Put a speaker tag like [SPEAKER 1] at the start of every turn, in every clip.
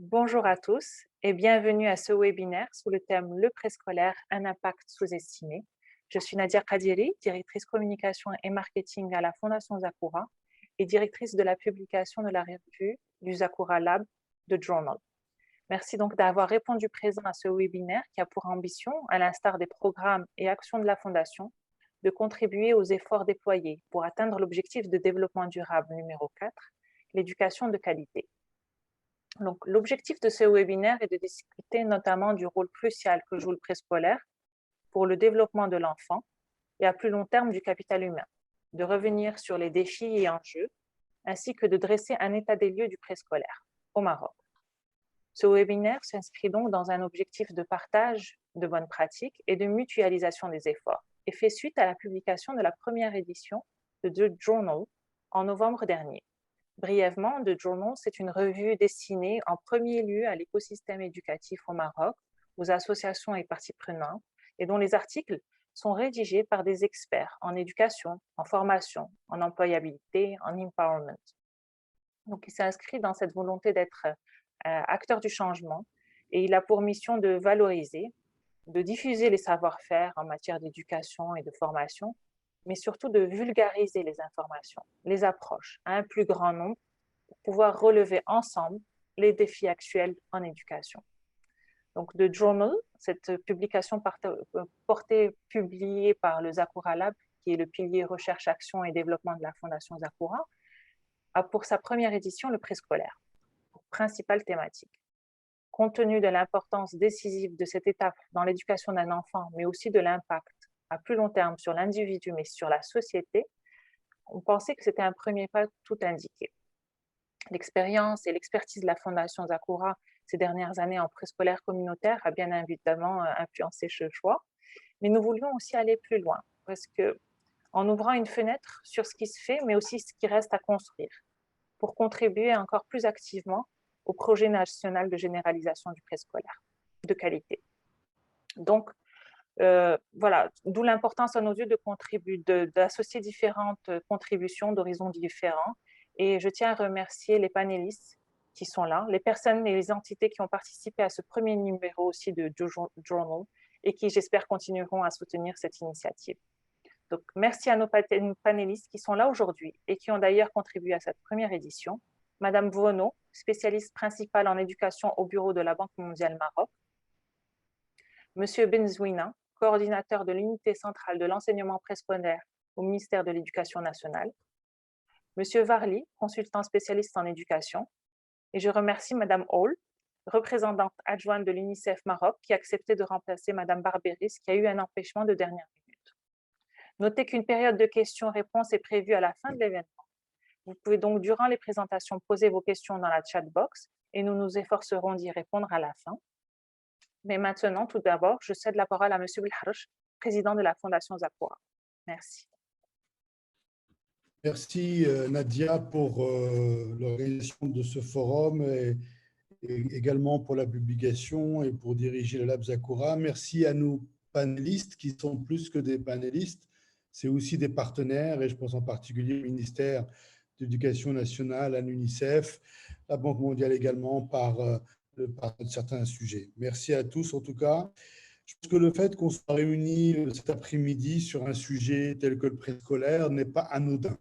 [SPEAKER 1] Bonjour à tous et bienvenue à ce webinaire sous le thème Le préscolaire, un impact sous-estimé. Je suis Nadia Kadiri, directrice communication et marketing à la Fondation Zakura et directrice de la publication de la revue du Zakura Lab de Journal. Merci donc d'avoir répondu présent à ce webinaire qui a pour ambition, à l'instar des programmes et actions de la Fondation, de contribuer aux efforts déployés pour atteindre l'objectif de développement durable numéro 4, l'éducation de qualité. Donc, l'objectif de ce webinaire est de discuter notamment du rôle crucial que joue le préscolaire pour le développement de l'enfant et à plus long terme du capital humain, de revenir sur les défis et enjeux, ainsi que de dresser un état des lieux du préscolaire au Maroc. Ce webinaire s'inscrit donc dans un objectif de partage de bonnes pratiques et de mutualisation des efforts et fait suite à la publication de la première édition de The Journal en novembre dernier. Brièvement, The Journal, c'est une revue destinée en premier lieu à l'écosystème éducatif au Maroc, aux associations et parties prenantes, et dont les articles sont rédigés par des experts en éducation, en formation, en employabilité, en empowerment. Donc, il s'inscrit dans cette volonté d'être acteur du changement et il a pour mission de valoriser, de diffuser les savoir-faire en matière d'éducation et de formation, mais surtout de vulgariser les informations, les approches à un plus grand nombre pour pouvoir relever ensemble les défis actuels en éducation. Donc, The Journal, cette publication publiée par le Zakura Lab, qui est le pilier recherche, action et développement de la Fondation Zakura, a pour sa première édition le préscolaire, pour principale thématique. Compte tenu de l'importance décisive de cette étape dans l'éducation d'un enfant, mais aussi de l'impact à plus long terme sur l'individu, mais sur la société, on pensait que c'était un premier pas tout indiqué. L'expérience et l'expertise de la Fondation Zakura ces dernières années en préscolaire communautaire a bien évidemment influencé ce choix, mais nous voulions aussi aller plus loin, parce que en ouvrant une fenêtre sur ce qui se fait, mais aussi ce qui reste à construire, pour contribuer encore plus activement au projet national de généralisation du préscolaire de qualité. Donc, voilà, d'où l'importance à nos yeux d'associer différentes contributions d'horizons différents. Et je tiens à remercier les panélistes qui sont là, les personnes et les entités qui ont participé à ce premier numéro aussi de Journal et qui, j'espère, continueront à soutenir cette initiative. Donc, merci à nos panélistes qui sont là aujourd'hui et qui ont d'ailleurs contribué à cette première édition. Madame Vono, spécialiste principale en éducation au bureau de la Banque mondiale Maroc. Monsieur Benzouina, coordinateur de l'unité centrale de l'enseignement préscolaire au ministère de l'Éducation nationale. Monsieur Varli, consultant spécialiste en éducation. Et je remercie Madame Hall, représentante adjointe de l'UNICEF Maroc, qui a accepté de remplacer Madame Barberis, qui a eu un empêchement de dernière minute. Notez qu'une période de questions-réponses est prévue à la fin de l'événement. Vous pouvez donc, durant les présentations, poser vos questions dans la chat box et nous nous efforcerons d'y répondre à la fin. Mais maintenant, tout d'abord, je cède la parole à Monsieur Bilharj, président de la Fondation Zakura. Merci.
[SPEAKER 2] Merci Nadia pour l'organisation de ce forum et également pour la publication et pour diriger le Lab Zakura. Merci à nos panélistes qui sont plus que des panélistes, c'est aussi des partenaires et je pense en particulier au ministère de l'Éducation nationale, à l'UNICEF, la Banque mondiale également par certains sujets. Merci à tous en tout cas. Je pense que le fait qu'on soit réunis cet après-midi sur un sujet tel que le préscolaire n'est pas anodin.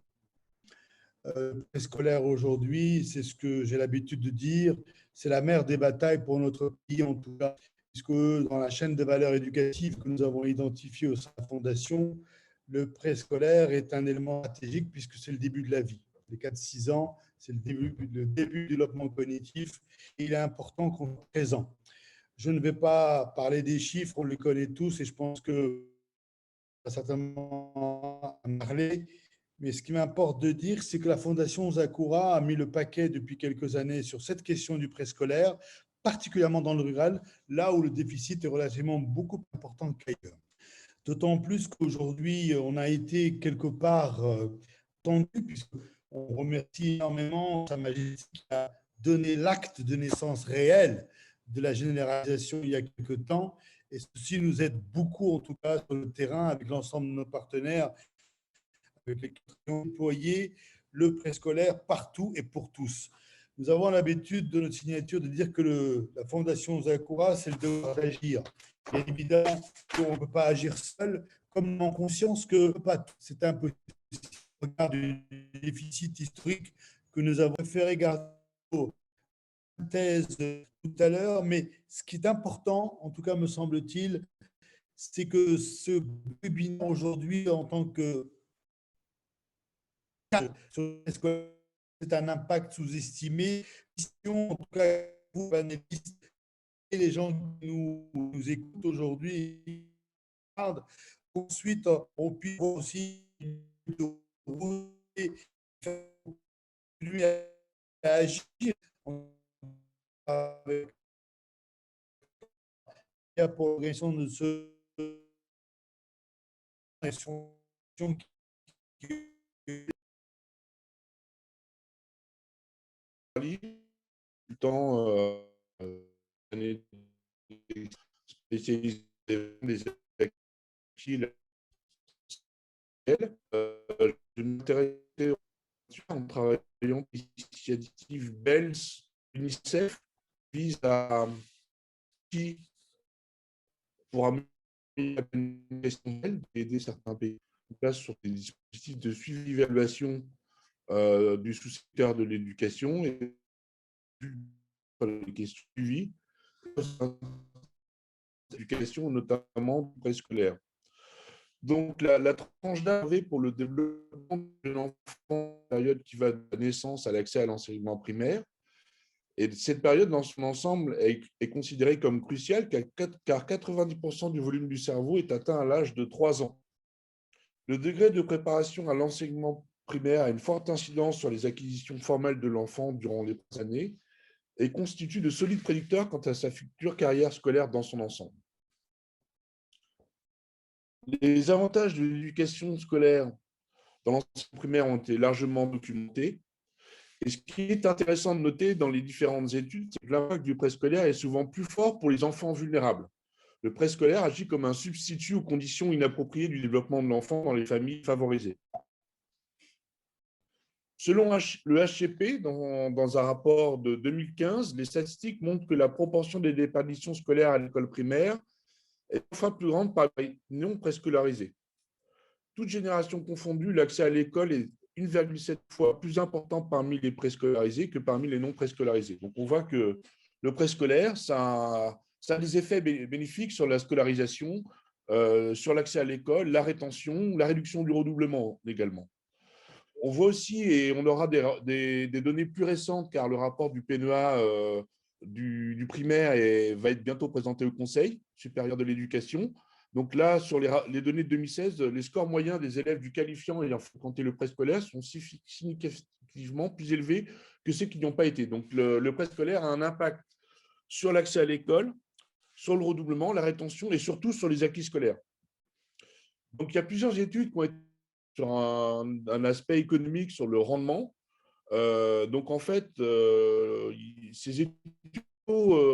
[SPEAKER 2] Préscolaire aujourd'hui, c'est ce que j'ai l'habitude de dire, c'est la mère des batailles pour notre pays en tout cas, puisque dans la chaîne de valeurs éducatives que nous avons identifiée au sein de la Fondation, le préscolaire est un élément stratégique puisque c'est le début de la vie. Les 4-6 ans, c'est le début du développement cognitif et il est important qu'on soit présent. Je ne vais pas parler des chiffres, on les connaît tous et je pense que certainement à parler. Mais ce qui m'importe de dire, c'est que la Fondation Zakura a mis le paquet depuis quelques années sur cette question du préscolaire, particulièrement dans le rural, là où le déficit est relativement beaucoup plus important qu'ailleurs. D'autant plus qu'aujourd'hui, on a été quelque part tendu, puisqu'on remercie énormément Sa Majesté qui a donné l'acte de naissance réel de la généralisation il y a quelque temps. Et ceci nous aide beaucoup, en tout cas, sur le terrain, avec l'ensemble de nos partenaires, avec lesquels nous avons déployé le préscolaire partout et pour tous. nous avons l'habitude de notre signature de dire que la Fondation Zakura, c'est le devoir d'agir. Bien évidemment qu'on ne peut pas agir seul, comme en conscience que c'est impossible au regard du déficit historique que nous avons fait garder une thèse tout à l'heure, mais ce qui est important, en tout cas me semble-t-il, c'est que ce webinaire aujourd'hui, en tant que c'est un impact sous-estimé. En tout cas, pour les panélistes et les gens qui nous écoutent aujourd'hui, ensuite, on puisse aussi continuer à agir avec la progression de ce
[SPEAKER 3] du temps spécialisé des acquis, je m'intéressais en travaillant l'initiative BELS, UNICEF, vise à pour améliorer la communication, aider certains pays en place sur des dispositifs de suivi et d'évaluation du sous-secteur de l'éducation et les questions suivies, l'éducation notamment préscolaire. Donc, la tranche d'âge pour le développement de l'enfant, période qui va de la naissance à l'accès à l'enseignement primaire. Et cette période, dans son ensemble, est considérée comme cruciale car 90% du volume du cerveau est atteint à l'âge de 3 ans. Le degré de préparation à l'enseignement primaire a une forte incidence sur les acquisitions formelles de l'enfant durant les premières années et constitue de solides prédicteurs quant à sa future carrière scolaire dans son ensemble. Les avantages de l'éducation scolaire dans l'enseignement primaire ont été largement documentés. Et ce qui est intéressant de noter dans les différentes études, c'est que l'impact du préscolaire est souvent plus fort pour les enfants vulnérables. Le préscolaire agit comme un substitut aux conditions inappropriées du développement de l'enfant dans les familles favorisées. Selon le HCP, dans un rapport de 2015, les statistiques montrent que la proportion des déperditions scolaires à l'école primaire est enfin plus grande par les non préscolarisés. Toute génération confondue, l'accès à l'école est 1,7 fois plus important parmi les préscolarisés que parmi les non préscolarisés. Donc, on voit que le préscolaire, ça a des effets bénéfiques sur la scolarisation, sur l'accès à l'école, la rétention, la réduction du redoublement également. On voit aussi, et on aura des données plus récentes, car le rapport du PNEA du primaire va être bientôt présenté au Conseil supérieur de l'éducation. Donc là, sur les données de 2016, les scores moyens des élèves du qualifiant ayant fréquenté le préscolaire sont significativement plus élevés que ceux qui n'y ont pas été. Donc le préscolaire a un impact sur l'accès à l'école, sur le redoublement, la rétention et surtout sur les acquis scolaires. Donc il y a plusieurs études qui ont été sur un aspect économique, sur le rendement. Donc en fait, ces études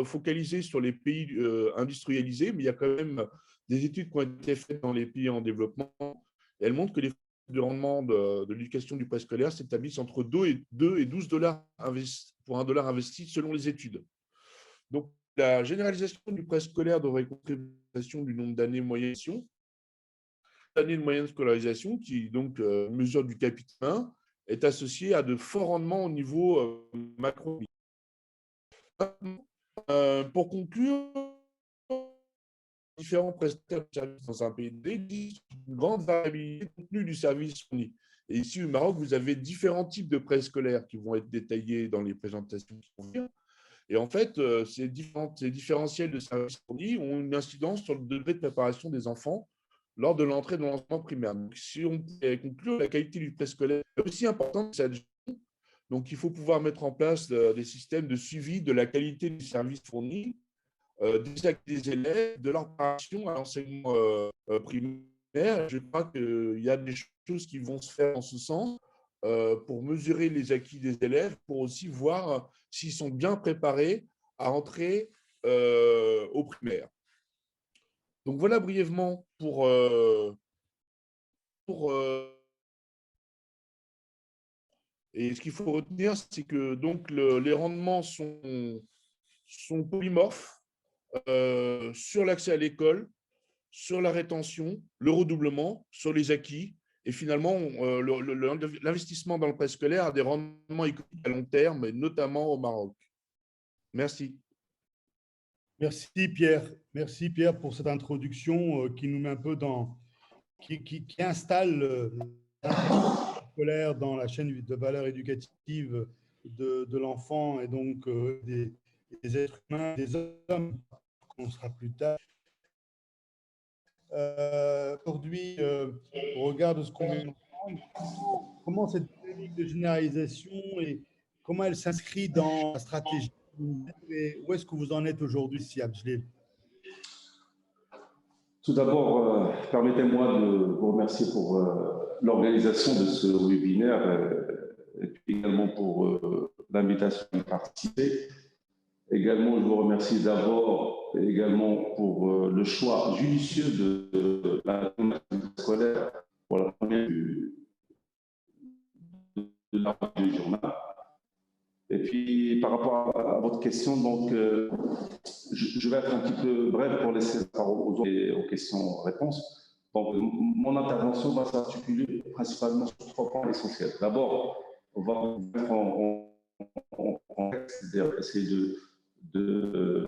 [SPEAKER 3] focalisées sur les pays industrialisés, mais il y a quand même des études qui ont été faites dans les pays en développement. Et elles montrent que les de rendement de l'éducation du préscolaire s'établissent entre 2 et 12 dollars pour $1 investi selon les études. Donc, la généralisation du préscolaire devrait contribuer à l'augmentation du nombre d'années moyennes de moyenne scolarisation, qui donc mesure du capital humain, est associée à de forts rendements au niveau macro. Pour conclure, différents prestataires de services dans un pays existe une grande variabilité du contenu du service fourni. Et ici, au Maroc, vous avez différents types de préscolaires qui vont être détaillés dans les présentations qui vont venir. Et en fait, ces différentiels de services fournis ont une incidence sur le degré de préparation des enfants lors de l'entrée dans l'enseignement primaire. Donc, si on peut conclure, la qualité du préscolaire est aussi importante que cette gestion. Donc, il faut pouvoir mettre en place des systèmes de suivi de la qualité des services fournis, des acquis des élèves, de leur préparation à l'enseignement primaire. Je crois qu'il y a des choses qui vont se faire en ce sens pour mesurer les acquis des élèves, pour aussi voir s'ils sont bien préparés à entrer au primaire. Donc voilà brièvement pour Et ce qu'il faut retenir, c'est que donc, les rendements sont polymorphes sur l'accès à l'école, sur la rétention, le redoublement, sur les acquis. Et finalement, l'investissement dans le préscolaire a des rendements économiques à long terme, et notamment au Maroc. Merci.
[SPEAKER 2] Merci Pierre. Merci Pierre pour cette introduction qui nous met un peu dans, qui installe l'intervention scolaire dans la chaîne de valeur éducative de l'enfant et donc des êtres humains, des hommes, qu'on sera plus tard. Aujourd'hui, au regard de ce qu'on vient d'entendre, comment cette dynamique de généralisation et comment elle s'inscrit dans la stratégie et où est-ce que vous en êtes aujourd'hui, Siam Jdel?
[SPEAKER 4] Tout d'abord, permettez-moi de vous remercier pour l'organisation de ce webinaire et puis également pour l'invitation à y participer. Également, je vous remercie d'abord également pour le choix judicieux de la scolaire pour la première de la du journal. Et puis, par rapport à votre question, donc, je vais être un petit peu bref pour laisser la parole aux autres et aux questions-réponses. Donc, mon intervention va s'articuler principalement sur 3 points essentiels. D'abord, on va mettre en c'est-à-dire essayer de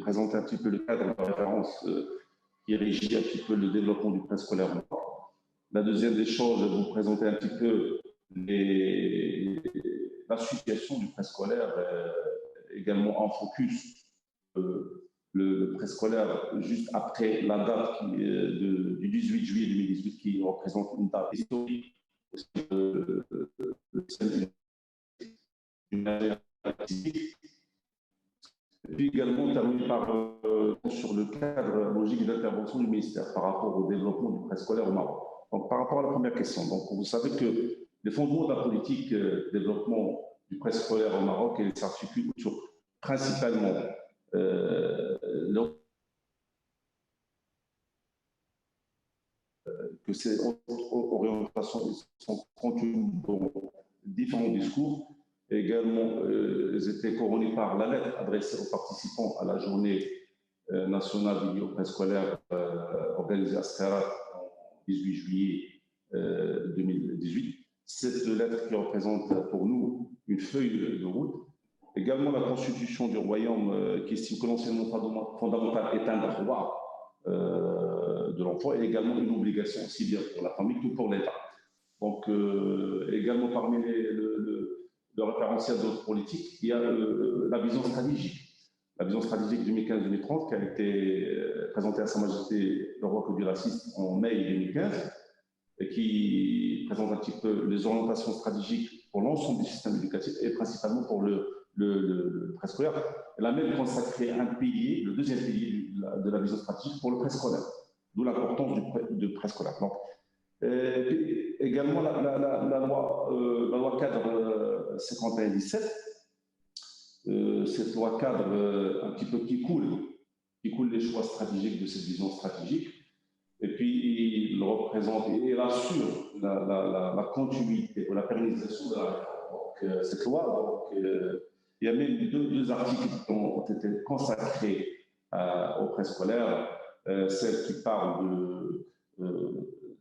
[SPEAKER 4] présenter un petit peu le cadre de référence qui régit un petit peu le développement du préscolaire. La deuxième des choses, je vais vous présenter un petit peu la situation du préscolaire, également en focus le préscolaire juste après la date du 18 juillet 2018 qui représente une date historique et puis également terminer sur le cadre logique d'intervention du ministère par rapport au développement du préscolaire au Maroc. Donc, par rapport à la première question, donc, vous savez que les fondements de la politique de développement du préscolaire au Maroc s'articulent sur principalement que ces orientations sont contenues dans différents discours. Et également, elles étaient couronnées par la lettre adressée aux participants à la journée nationale dédiée au préscolaire organisée à Scarat le 18 juillet 2018. Cette lettre qui représente pour nous une feuille de route. Également la constitution du royaume qui estime que l'enseignement fondamental est un droit de l'enfant et également une obligation aussi bien pour la famille que pour l'État. Donc également parmi le référentiel de notre politique, il y a la vision stratégique. La vision stratégique 2015-2030 qui a été présentée à Sa Majesté le roi Kobi Rassis en mai 2015 et qui présente un petit peu les orientations stratégiques pour l'ensemble du système éducatif et principalement pour le préscolaire. Elle a même consacré un pilier, le deuxième pilier de la vision stratégique pour le préscolaire, d'où l'importance du préscolaire. Donc, également la loi cadre 51-17, cette loi cadre un petit peu qui coule les choix stratégiques de cette vision stratégique. Et puis, il représente et il assure la continuité ou la pérennisation de cette loi. Donc, il y a même deux articles qui ont été consacrés au préscolaire, celle qui parle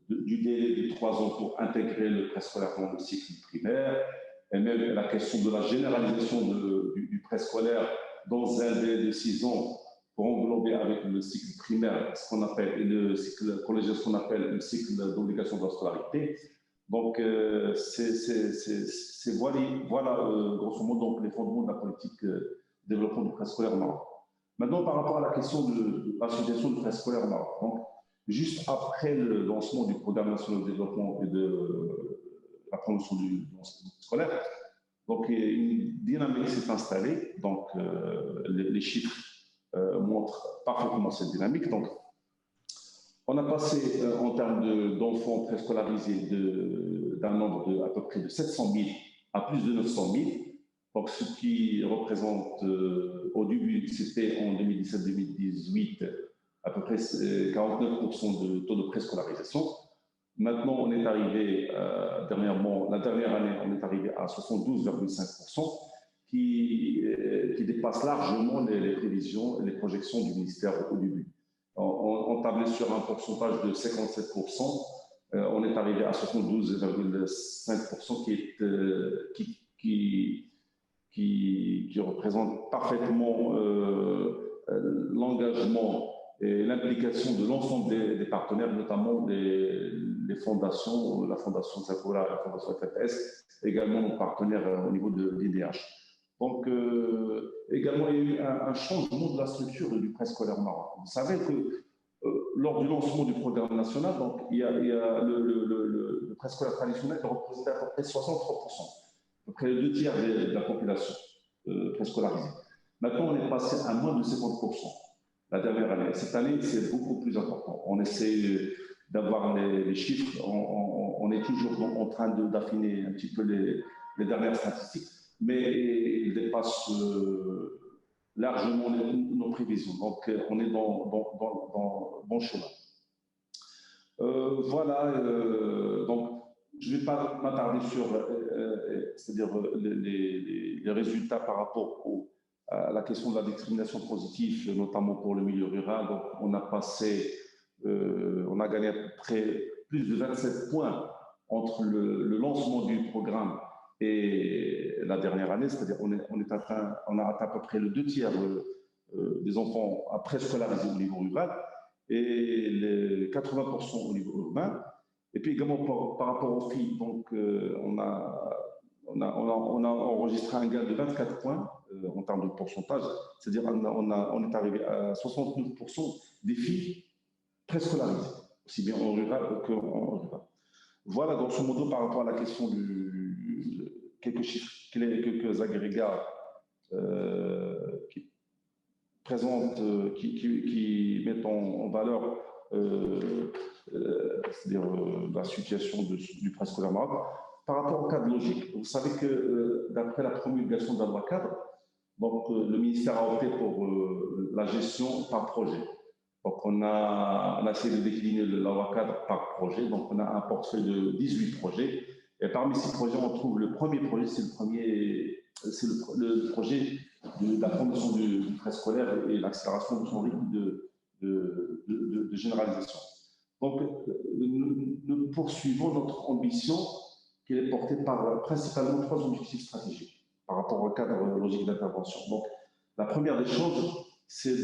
[SPEAKER 4] du délai de 3 ans pour intégrer le préscolaire dans le cycle primaire, et même la question de la généralisation du préscolaire dans un délai de 6 ans pour englober avec le cycle primaire, ce qu'on appelle, et le cycle collégien, ce qu'on appelle le cycle d'obligation de la scolarité. Donc, voilà grosso modo, donc, les fondements de la politique de développement du préscolaire au Maroc. Maintenant, par rapport à la question de l'association du préscolaire au Maroc. Donc, juste après le lancement du programme national de développement et de la promotion du enseignement scolaire, donc une dynamique s'est installée. Donc, les chiffres montrent parfaitement cette dynamique. Donc, on a passé en termes d'enfants préscolarisés d'un nombre à peu près de 700 000 à plus de 900 000. Donc, ce qui représente, au début, c'était en 2017-2018, à peu près 49% de taux de préscolarisation. Maintenant, on est arrivé, dernièrement, la dernière année, on est arrivé à 72,5%, qui dépasse largement les prévisions et les projections du ministère au début. On tablait sur un pourcentage de 57%, on est arrivé à 72,5% qui représente parfaitement l'engagement et l'implication de l'ensemble des partenaires, notamment les fondations, la Fondation Zakura, la Fondation FFS, également nos partenaires au niveau de l'IDH. Donc, également, il y a eu un changement de la structure du préscolaire au Maroc. Vous savez que lors du lancement du programme national, donc, il y a le préscolaire traditionnel qui représentait à peu près 63%, à peu près les 2 tiers de la population préscolarisée. Maintenant, on est passé à moins de 50% la dernière année. Cette année, c'est beaucoup plus important. On essaie d'avoir les chiffres, on est toujours en train d'affiner un petit peu les dernières statistiques, mais il dépasse largement nos prévisions. Donc, on est dans bon chemin. Voilà, donc je ne vais pas m'attarder sur c'est-à-dire les résultats par rapport à la question de la discrimination positive, notamment pour le milieu rural. Donc, on a gagné à peu près plus de 27 points entre le lancement du programme et la dernière année, c'est-à-dire on a atteint à peu près le 2 tiers des enfants à préscolariser au niveau rural et les 80% au niveau urbain. Et puis également par rapport aux filles, donc on a enregistré un gain de 24 points en termes de pourcentage, c'est-à-dire on est arrivé à 69% des filles préscolarisées, aussi bien en rural qu'en urbain. Voilà, grosso modo, par rapport à la question quelques chiffres, quelques agrégats qui présentent, qui mettent en valeur c'est-à-dire la situation du préscolaire Maroc. Par rapport au cadre logique, vous savez que d'après la promulgation de la loi cadre, donc, le ministère a opté pour la gestion par projet. Donc, on a essayé de décliner la loi cadre par projet. Donc, on a un portefeuille de 18 projets. Et parmi ces projets, on trouve le premier projet, c'est le projet de la promotion du préscolaire et l'accélération de son rythme de généralisation. Donc, nous poursuivons notre ambition qui est portée par principalement 3 objectifs stratégiques par rapport au cadre logique d'intervention. Donc, la première des choses, c'est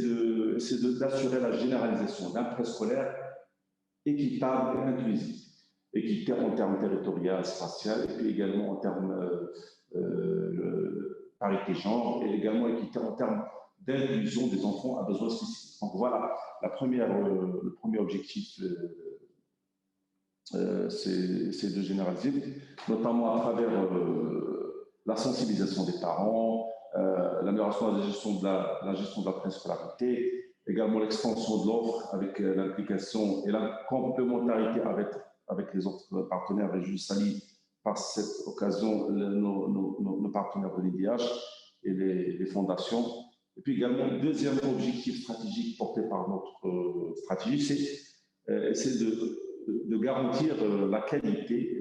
[SPEAKER 4] d'assurer la généralisation d'un préscolaire équitable et inclusif. Équitable en termes territorial, spatial, et puis également en termes parité genre, et également équitable en termes d'inclusion des enfants à besoins spécifiques. Donc voilà, le premier objectif, c'est de généraliser, notamment à travers la sensibilisation des parents, l'amélioration de la gestion de la préscolarité, également l'extension de l'offre avec l'implication et la complémentarité avec les autres partenaires. Et je salue par cette occasion nos partenaires de l'IDH et les fondations. Et puis également, le deuxième objectif stratégique porté par notre stratégie, c'est de garantir la qualité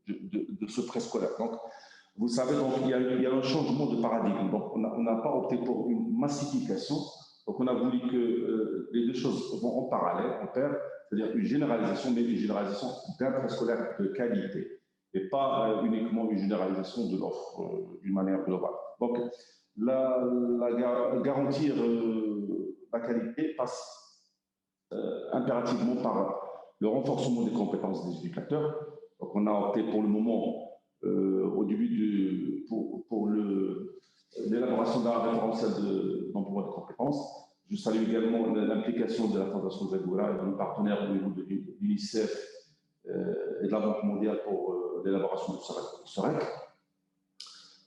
[SPEAKER 4] de ce préscolaire. Donc, vous savez, donc, il y a un changement de paradigme. Donc, on n'a pas opté pour une massification. Donc, on a voulu que les 2 choses vont en parallèle, en paire, c'est-à-dire une généralisation, mais une généralisation d'un préscolaire de qualité et pas uniquement une généralisation de l'offre d'une manière globale. Donc, garantir la qualité passe impérativement par le renforcement des compétences des éducateurs. Donc, on a opté pour le moment, au début pour l'élaboration d'un référentiel d'emploi de compétences. Je salue également l'implication de la Fondation Zakura et de nos partenaires au niveau de l'UNICEF et de la Banque mondiale pour l'élaboration du SOREC.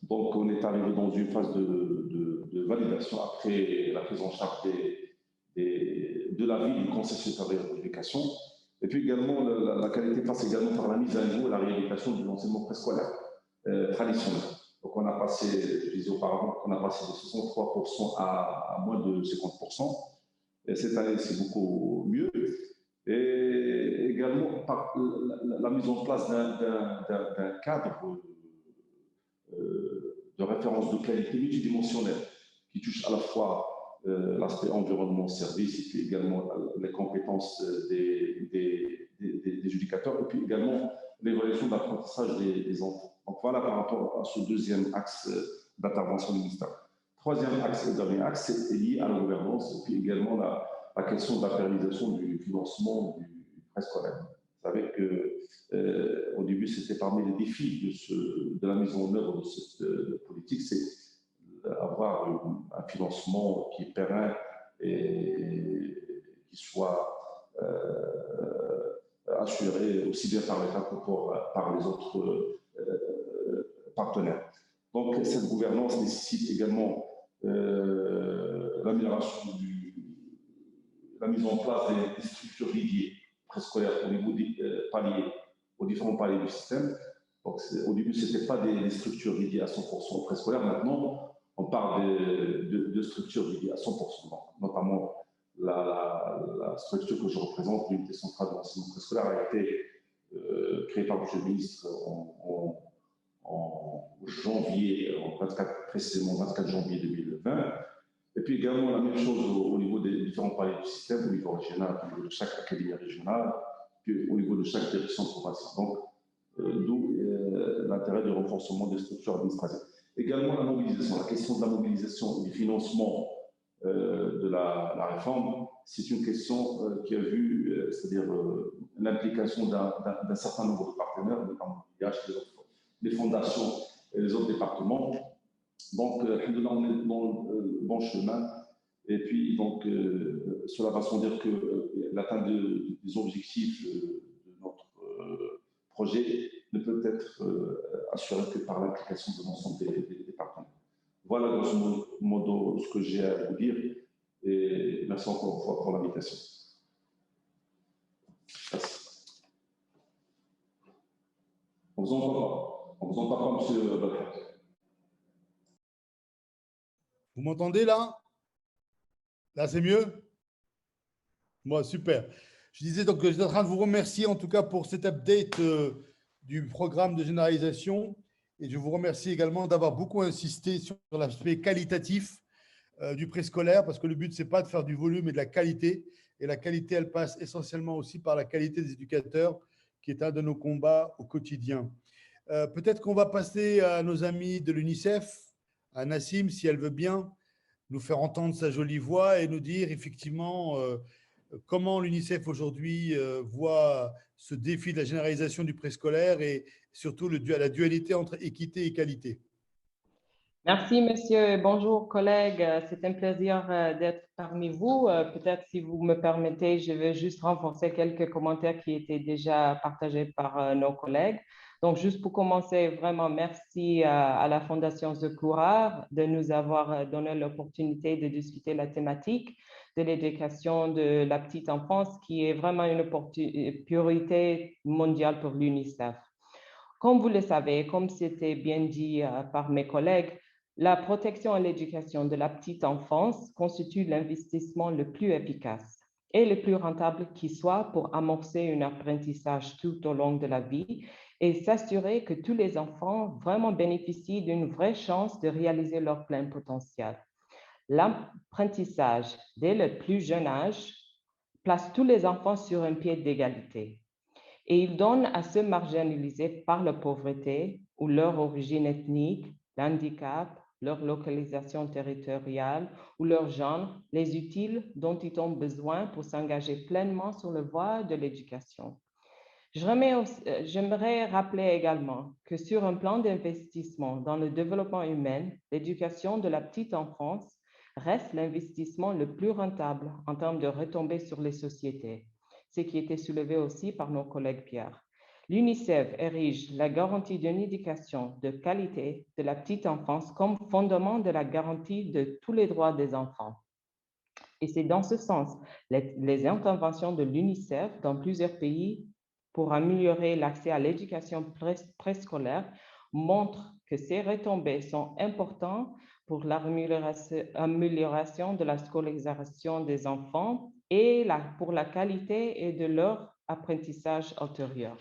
[SPEAKER 4] Donc, on est arrivé dans une phase de validation après la prise en charge de l'avis du Conseil supérieur de l'éducation. Et puis également, la qualité passe également par la mise à niveau et la réhabilitation de l'enseignement préscolaire traditionnel. Donc, on a passé, je disais auparavant, on a passé de 63% à moins de 50%. Et cette année, c'est beaucoup mieux. Et également par la mise en place d'un cadre de référence de qualité multidimensionnelle qui touche à la fois l'aspect environnement, service, et puis également les compétences des éducateurs, et puis également l'évaluation d'apprentissage des enfants. Donc voilà par rapport à ce deuxième axe d'intervention du ministère. Troisième axe, le dernier axe, c'est lié à la gouvernance, et puis également la question de la pérennisation du financement du préscolaire. Vous savez qu'au début, c'était parmi les défis de la mise en œuvre de cette politique, c'est avoir un financement qui est pérenne et qui soit assuré aussi bien par l'État que par les autres partenaires. Donc, cette gouvernance nécessite également l'amélioration la mise en place des structures dédiées préscolaires au niveau des paliers, aux différents paliers du système. Donc, au début, ce n'était pas des structures dédiées à 100% préscolaire. Maintenant, on parle de structures dédiées à 100%, notamment la structure que je représente, l'unité centrale de l'enseignement préscolaire, a été créée par M. le ministre en janvier, précisément 24 janvier 2020. Et puis également la même chose au niveau des différents paliers du système, au niveau régional, au niveau de chaque académie régionale, puis au niveau de chaque direction provinciale. Donc, d'où l'intérêt du renforcement des structures administratives. Également la mobilisation, la question de la mobilisation du financement de la réforme, c'est une question qui a vu, c'est-à-dire l'implication d'un certain nombre de partenaires, notamment l'IH, les fondations et les autres départements. Donc, on est dans le bon chemin. Et puis, donc, cela va sans dire que l'atteinte des objectifs de notre projet ne peut être assurée que par l'implication de l'ensemble des partenaires. Voilà, grosso modo, ce que j'ai à vous dire. Et merci encore une fois pour l'invitation. Merci. On vous entend pas. On vous entend pas, monsieur Bakar.
[SPEAKER 2] Vous m'entendez là? Là, c'est mieux? Bon, super. Je disais donc que j'étais en train de vous remercier en tout cas pour cet update du programme de généralisation. Et je vous remercie également d'avoir beaucoup insisté sur l'aspect qualitatif du préscolaire, parce que le but, ce n'est pas de faire du volume, mais de la qualité. Et la qualité, elle passe essentiellement aussi par la qualité des éducateurs, qui est un de nos combats au quotidien. Peut-être qu'on va passer à nos amis de l'UNICEF, à Nassim, si elle veut bien nous faire entendre sa jolie voix et nous dire effectivement comment l'UNICEF aujourd'hui voit ce défi de la généralisation du préscolaire et surtout la dualité entre équité et qualité.
[SPEAKER 5] Merci, monsieur. Bonjour, collègues. C'est un plaisir d'être parmi vous. Peut-être, si vous me permettez, je vais juste renforcer quelques commentaires qui étaient déjà partagés par nos collègues. Donc, juste pour commencer, vraiment merci à la Fondation Secours de nous avoir donné l'opportunité de discuter la thématique de l'éducation de la petite enfance, qui est vraiment une priorité mondiale pour l'UNICEF. Comme vous le savez, comme c'était bien dit par mes collègues, la protection et l'éducation de la petite enfance constitue l'investissement le plus efficace et le plus rentable qui soit pour amorcer un apprentissage tout au long de la vie et s'assurer que tous les enfants vraiment bénéficient d'une vraie chance de réaliser leur plein potentiel. L'apprentissage dès le plus jeune âge place tous les enfants sur un pied d'égalité et il donne à ceux marginalisés par la pauvreté ou leur origine ethnique, l'handicap, leur localisation territoriale ou leur genre, les utiles dont ils ont besoin pour s'engager pleinement sur la voie de l'éducation. J'aimerais rappeler également que sur un plan d'investissement dans le développement humain, l'éducation de la petite enfance reste l'investissement le plus rentable en termes de retombées sur les sociétés, ce qui était soulevé aussi par nos collègues Pierre. L'UNICEF érige la garantie d'une éducation de qualité de la petite enfance comme fondement de la garantie de tous les droits des enfants. Et c'est dans ce sens, les interventions de l'UNICEF dans plusieurs pays pour améliorer l'accès à l'éducation préscolaire montrent que ces retombées sont importantes pour l'amélioration de la scolarisation des enfants et pour la qualité et de leur apprentissage ultérieur.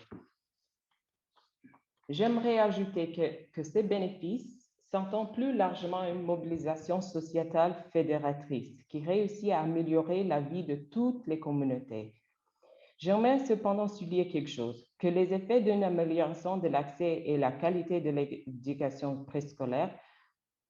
[SPEAKER 5] J'aimerais ajouter que ces bénéfices s'entendent plus largement une mobilisation sociétale fédératrice qui réussit à améliorer la vie de toutes les communautés. J'aimerais cependant souligner quelque chose, que les effets d'une amélioration de l'accès et la qualité de l'éducation préscolaire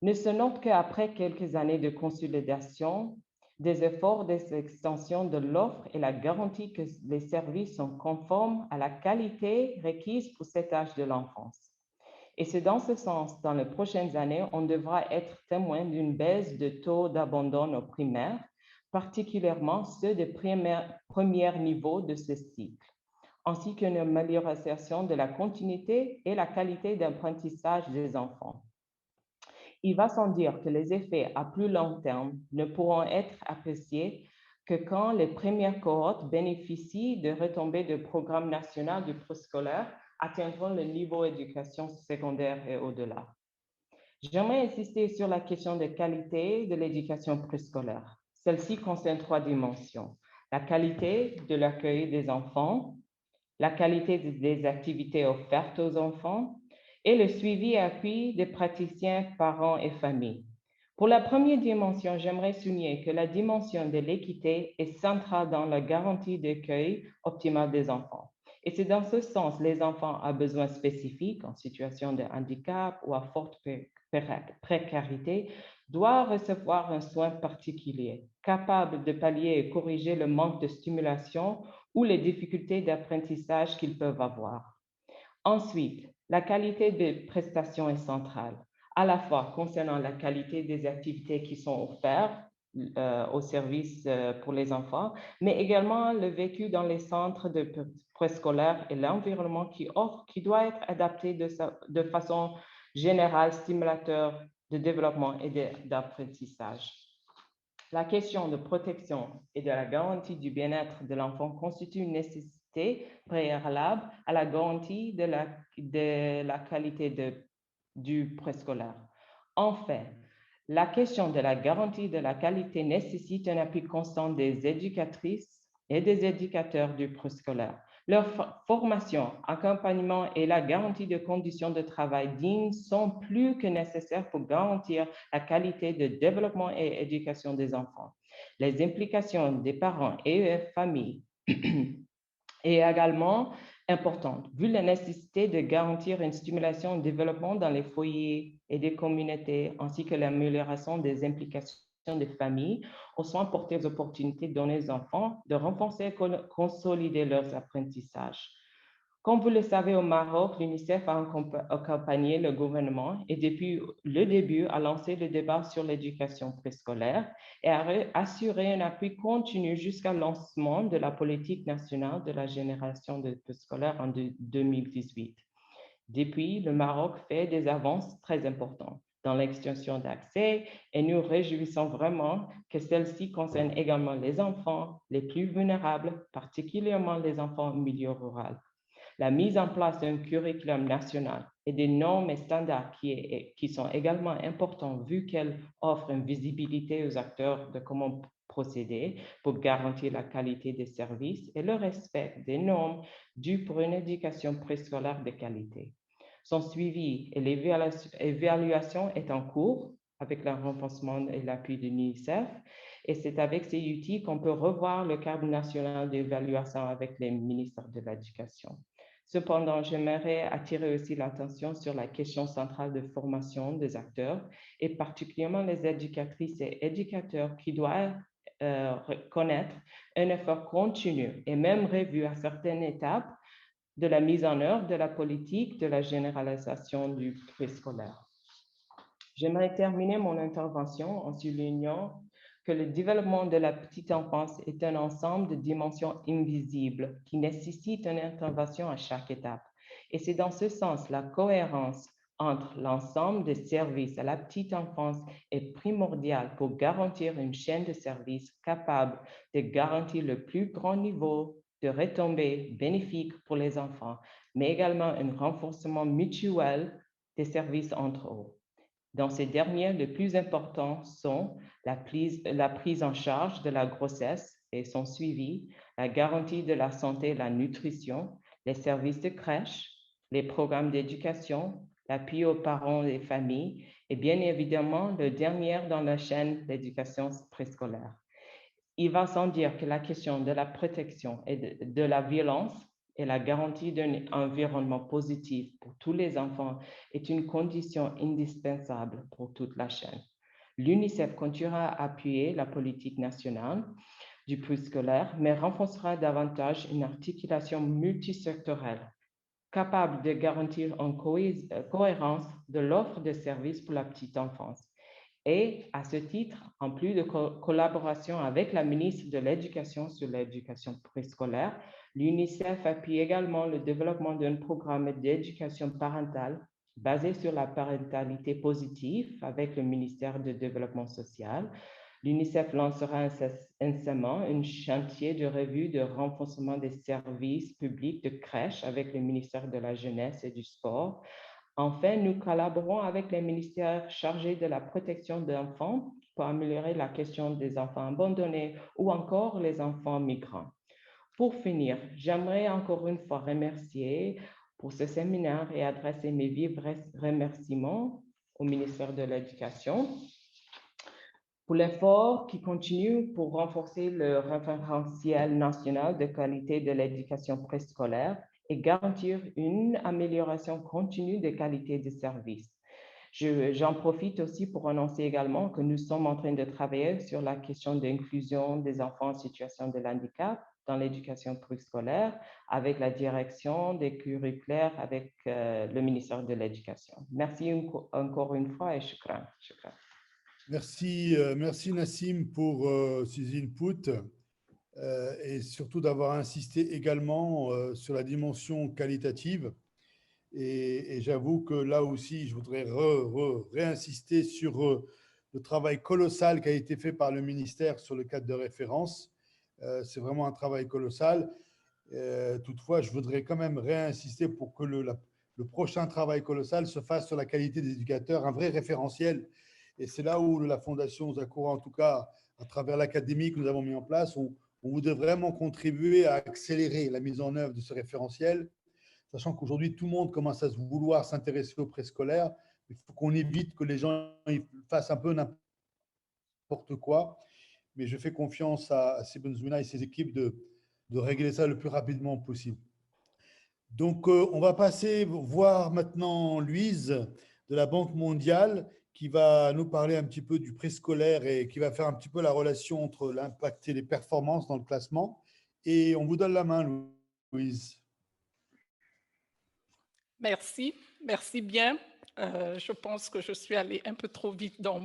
[SPEAKER 5] ne se notent qu'après quelques années de consolidation des efforts d'extension de l'offre et la garantie que les services sont conformes à la qualité requise pour cet âge de l'enfance. Et c'est dans ce sens, dans les prochaines années, on devra être témoin d'une baisse de taux d'abandon au primaire, particulièrement ceux des premiers niveaux de ce cycle, ainsi qu'une amélioration de la continuité et la qualité d'apprentissage des enfants. Il va sans dire que les effets à plus long terme ne pourront être appréciés que quand les premières cohortes bénéficient de retombées du programme national du préscolaire atteindront le niveau d'éducation secondaire et au-delà. J'aimerais insister sur la question de qualité de l'éducation préscolaire. Celle-ci concerne 3 dimensions. La qualité de l'accueil des enfants, la qualité des activités offertes aux enfants et le suivi et appui des praticiens, parents et familles. Pour la première dimension, j'aimerais souligner que la dimension de l'équité est centrale dans la garantie d'accueil optimal des enfants. Et c'est dans ce sens, les enfants à besoins spécifiques, en situation de handicap ou à forte précarité, doivent recevoir un soin particulier, capable de pallier et corriger le manque de stimulation ou les difficultés d'apprentissage qu'ils peuvent avoir. Ensuite, la qualité des prestations est centrale, à la fois concernant la qualité des activités qui sont offertes aux services pour les enfants, mais également le vécu dans les centres de préscolaire et l'environnement qui doit être adapté de façon générale, stimulateur de développement et d'apprentissage. La question de protection et de la garantie du bien-être de l'enfant constitue une nécessité préalable à la garantie de la qualité du préscolaire. Enfin, la question de la garantie de la qualité nécessite un appui constant des éducatrices et des éducateurs du préscolaire. Leur formation, accompagnement et la garantie de conditions de travail dignes sont plus que nécessaires pour garantir la qualité de développement et éducation des enfants. Les implications des parents et des familles est également importante, vu la nécessité de garantir une stimulation au développement dans les foyers et des communautés, ainsi que l'amélioration des implications des familles aux soins portés aux opportunités données aux enfants de renforcer et consolider leurs apprentissages. Comme vous le savez, au Maroc, l'UNICEF a accompagné le gouvernement et depuis le début a lancé le débat sur l'éducation préscolaire et a assuré un appui continu jusqu'au lancement de la politique nationale de la génération de préscolaire en 2018. Depuis, le Maroc fait des avances très importantes dans l'extension d'accès et nous réjouissons vraiment que celle-ci concerne également les enfants les plus vulnérables, particulièrement les enfants en milieu rural. La mise en place d'un curriculum national et des normes et standards qui sont également importants vu qu'elles offrent une visibilité aux acteurs de comment procéder pour garantir la qualité des services et le respect des normes dues pour une éducation préscolaire de qualité. Son suivi et l'évaluation est en cours avec le renforcement et l'appui de l'UNICEF. Et c'est avec ces outils qu'on peut revoir le cadre national d'évaluation avec les ministères de l'Éducation. Cependant, j'aimerais attirer aussi l'attention sur la question centrale de formation des acteurs et particulièrement les éducatrices et éducateurs qui doivent connaître un effort continu et même revu à certaines étapes de la mise en œuvre de la politique de la généralisation du préscolaire. J'aimerais terminer mon intervention en soulignant que le développement de la petite enfance est un ensemble de dimensions invisibles qui nécessitent une intervention à chaque étape. Et c'est dans ce sens la cohérence entre l'ensemble des services à la petite enfance est primordiale pour garantir une chaîne de services capable de garantir le plus grand niveau de retombées bénéfiques pour les enfants, mais également un renforcement mutuel des services entre eux. Dans ces derniers, les plus importants sont la prise en charge de la grossesse et son suivi, la garantie de la santé et la nutrition, les services de crèche, les programmes d'éducation, l'appui aux parents et familles, et bien évidemment, le dernier dans la chaîne, l'éducation préscolaire. Il va sans dire que la question de la protection et de la violence et la garantie d'un environnement positif pour tous les enfants est une condition indispensable pour toute la chaîne. L'UNICEF continuera à appuyer la politique nationale du préscolaire, mais renforcera davantage une articulation multisectorielle capable de garantir une cohérence de l'offre de services pour la petite enfance. Et à ce titre, en plus de collaboration avec la ministre de l'Éducation sur l'éducation préscolaire, l'UNICEF appuie également le développement d'un programme d'éducation parentale basé sur la parentalité positive avec le ministère du Développement social. L'UNICEF lancera incessamment un chantier de revue de renforcement des services publics de crèche avec le ministère de la Jeunesse et du Sport. Enfin, nous collaborons avec les ministères chargés de la protection des enfants pour améliorer la question des enfants abandonnés ou encore les enfants migrants. Pour finir, j'aimerais encore une fois remercier pour ce séminaire et adresser mes vifs remerciements au ministère de l'Éducation pour l'effort qui continue pour renforcer le référentiel national de qualité de l'éducation préscolaire et garantir une amélioration continue de qualité de service. J'en profite aussi pour annoncer également que nous sommes en train de travailler sur la question d'inclusion des enfants en situation de handicap dans l'éducation préscolaire avec la direction des curriculaires avec le ministère de l'Éducation. Merci encore une fois et shukran.
[SPEAKER 2] Merci, merci Nassim pour ces inputs et surtout d'avoir insisté également sur la dimension qualitative. Et j'avoue que là aussi, je voudrais réinsister sur le travail colossal qui a été fait par le ministère sur le cadre de référence. C'est vraiment un travail colossal. Toutefois, je voudrais quand même réinsister pour que le prochain travail colossal se fasse sur la qualité des éducateurs, un vrai référentiel. Et c'est là où la Fondation Zakura, en tout cas, à travers l'académie que nous avons mis en place, on voudrait vraiment contribuer à accélérer la mise en œuvre de ce référentiel, sachant qu'aujourd'hui, tout le monde commence à vouloir s'intéresser au préscolaire. Il faut qu'on évite que les gens fassent un peu n'importe quoi. Mais je fais confiance à Sibon Zmouna et ses équipes de régler ça le plus rapidement possible. Donc, on va passer voir maintenant Louise de la Banque mondiale qui va nous parler un petit peu du préscolaire et qui va faire un petit peu la relation entre l'impact et les performances dans le classement. Et on vous donne la main, Louise.
[SPEAKER 6] Merci, merci bien. Je pense que je suis allée un peu trop vite dans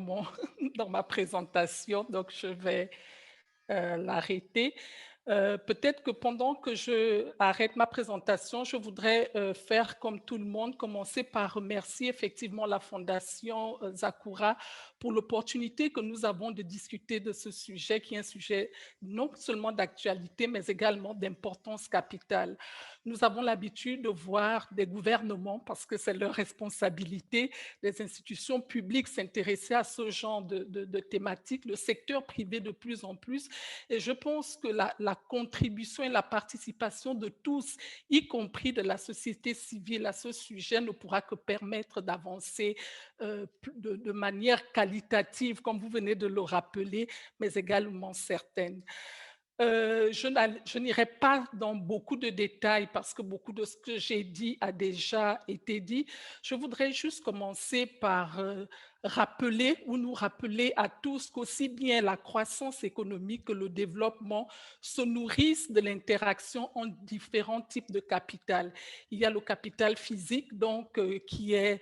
[SPEAKER 6] ma présentation, donc je vais l'arrêter. Peut-être que pendant que je arrête ma présentation, je voudrais faire comme tout le monde, commencer par remercier effectivement la Fondation Zakura pour l'opportunité que nous avons de discuter de ce sujet qui est un sujet non seulement d'actualité, mais également d'importance capitale. Nous avons l'habitude de voir des gouvernements, parce que c'est leur responsabilité, des institutions publiques s'intéresser à ce genre de thématiques, le secteur privé de plus en plus. Et je pense que la contribution et la participation de tous, y compris de la société civile à ce sujet, ne pourra que permettre d'avancer de manière qualitative, comme vous venez de le rappeler, mais également certaine. Je n'irai pas dans beaucoup de détails parce que beaucoup de ce que j'ai dit a déjà été dit. Je voudrais juste commencer par rappeler ou nous rappeler à tous qu'aussi bien la croissance économique que le développement se nourrissent de l'interaction entre différents types de capital. Il y a le capital physique, donc qui est,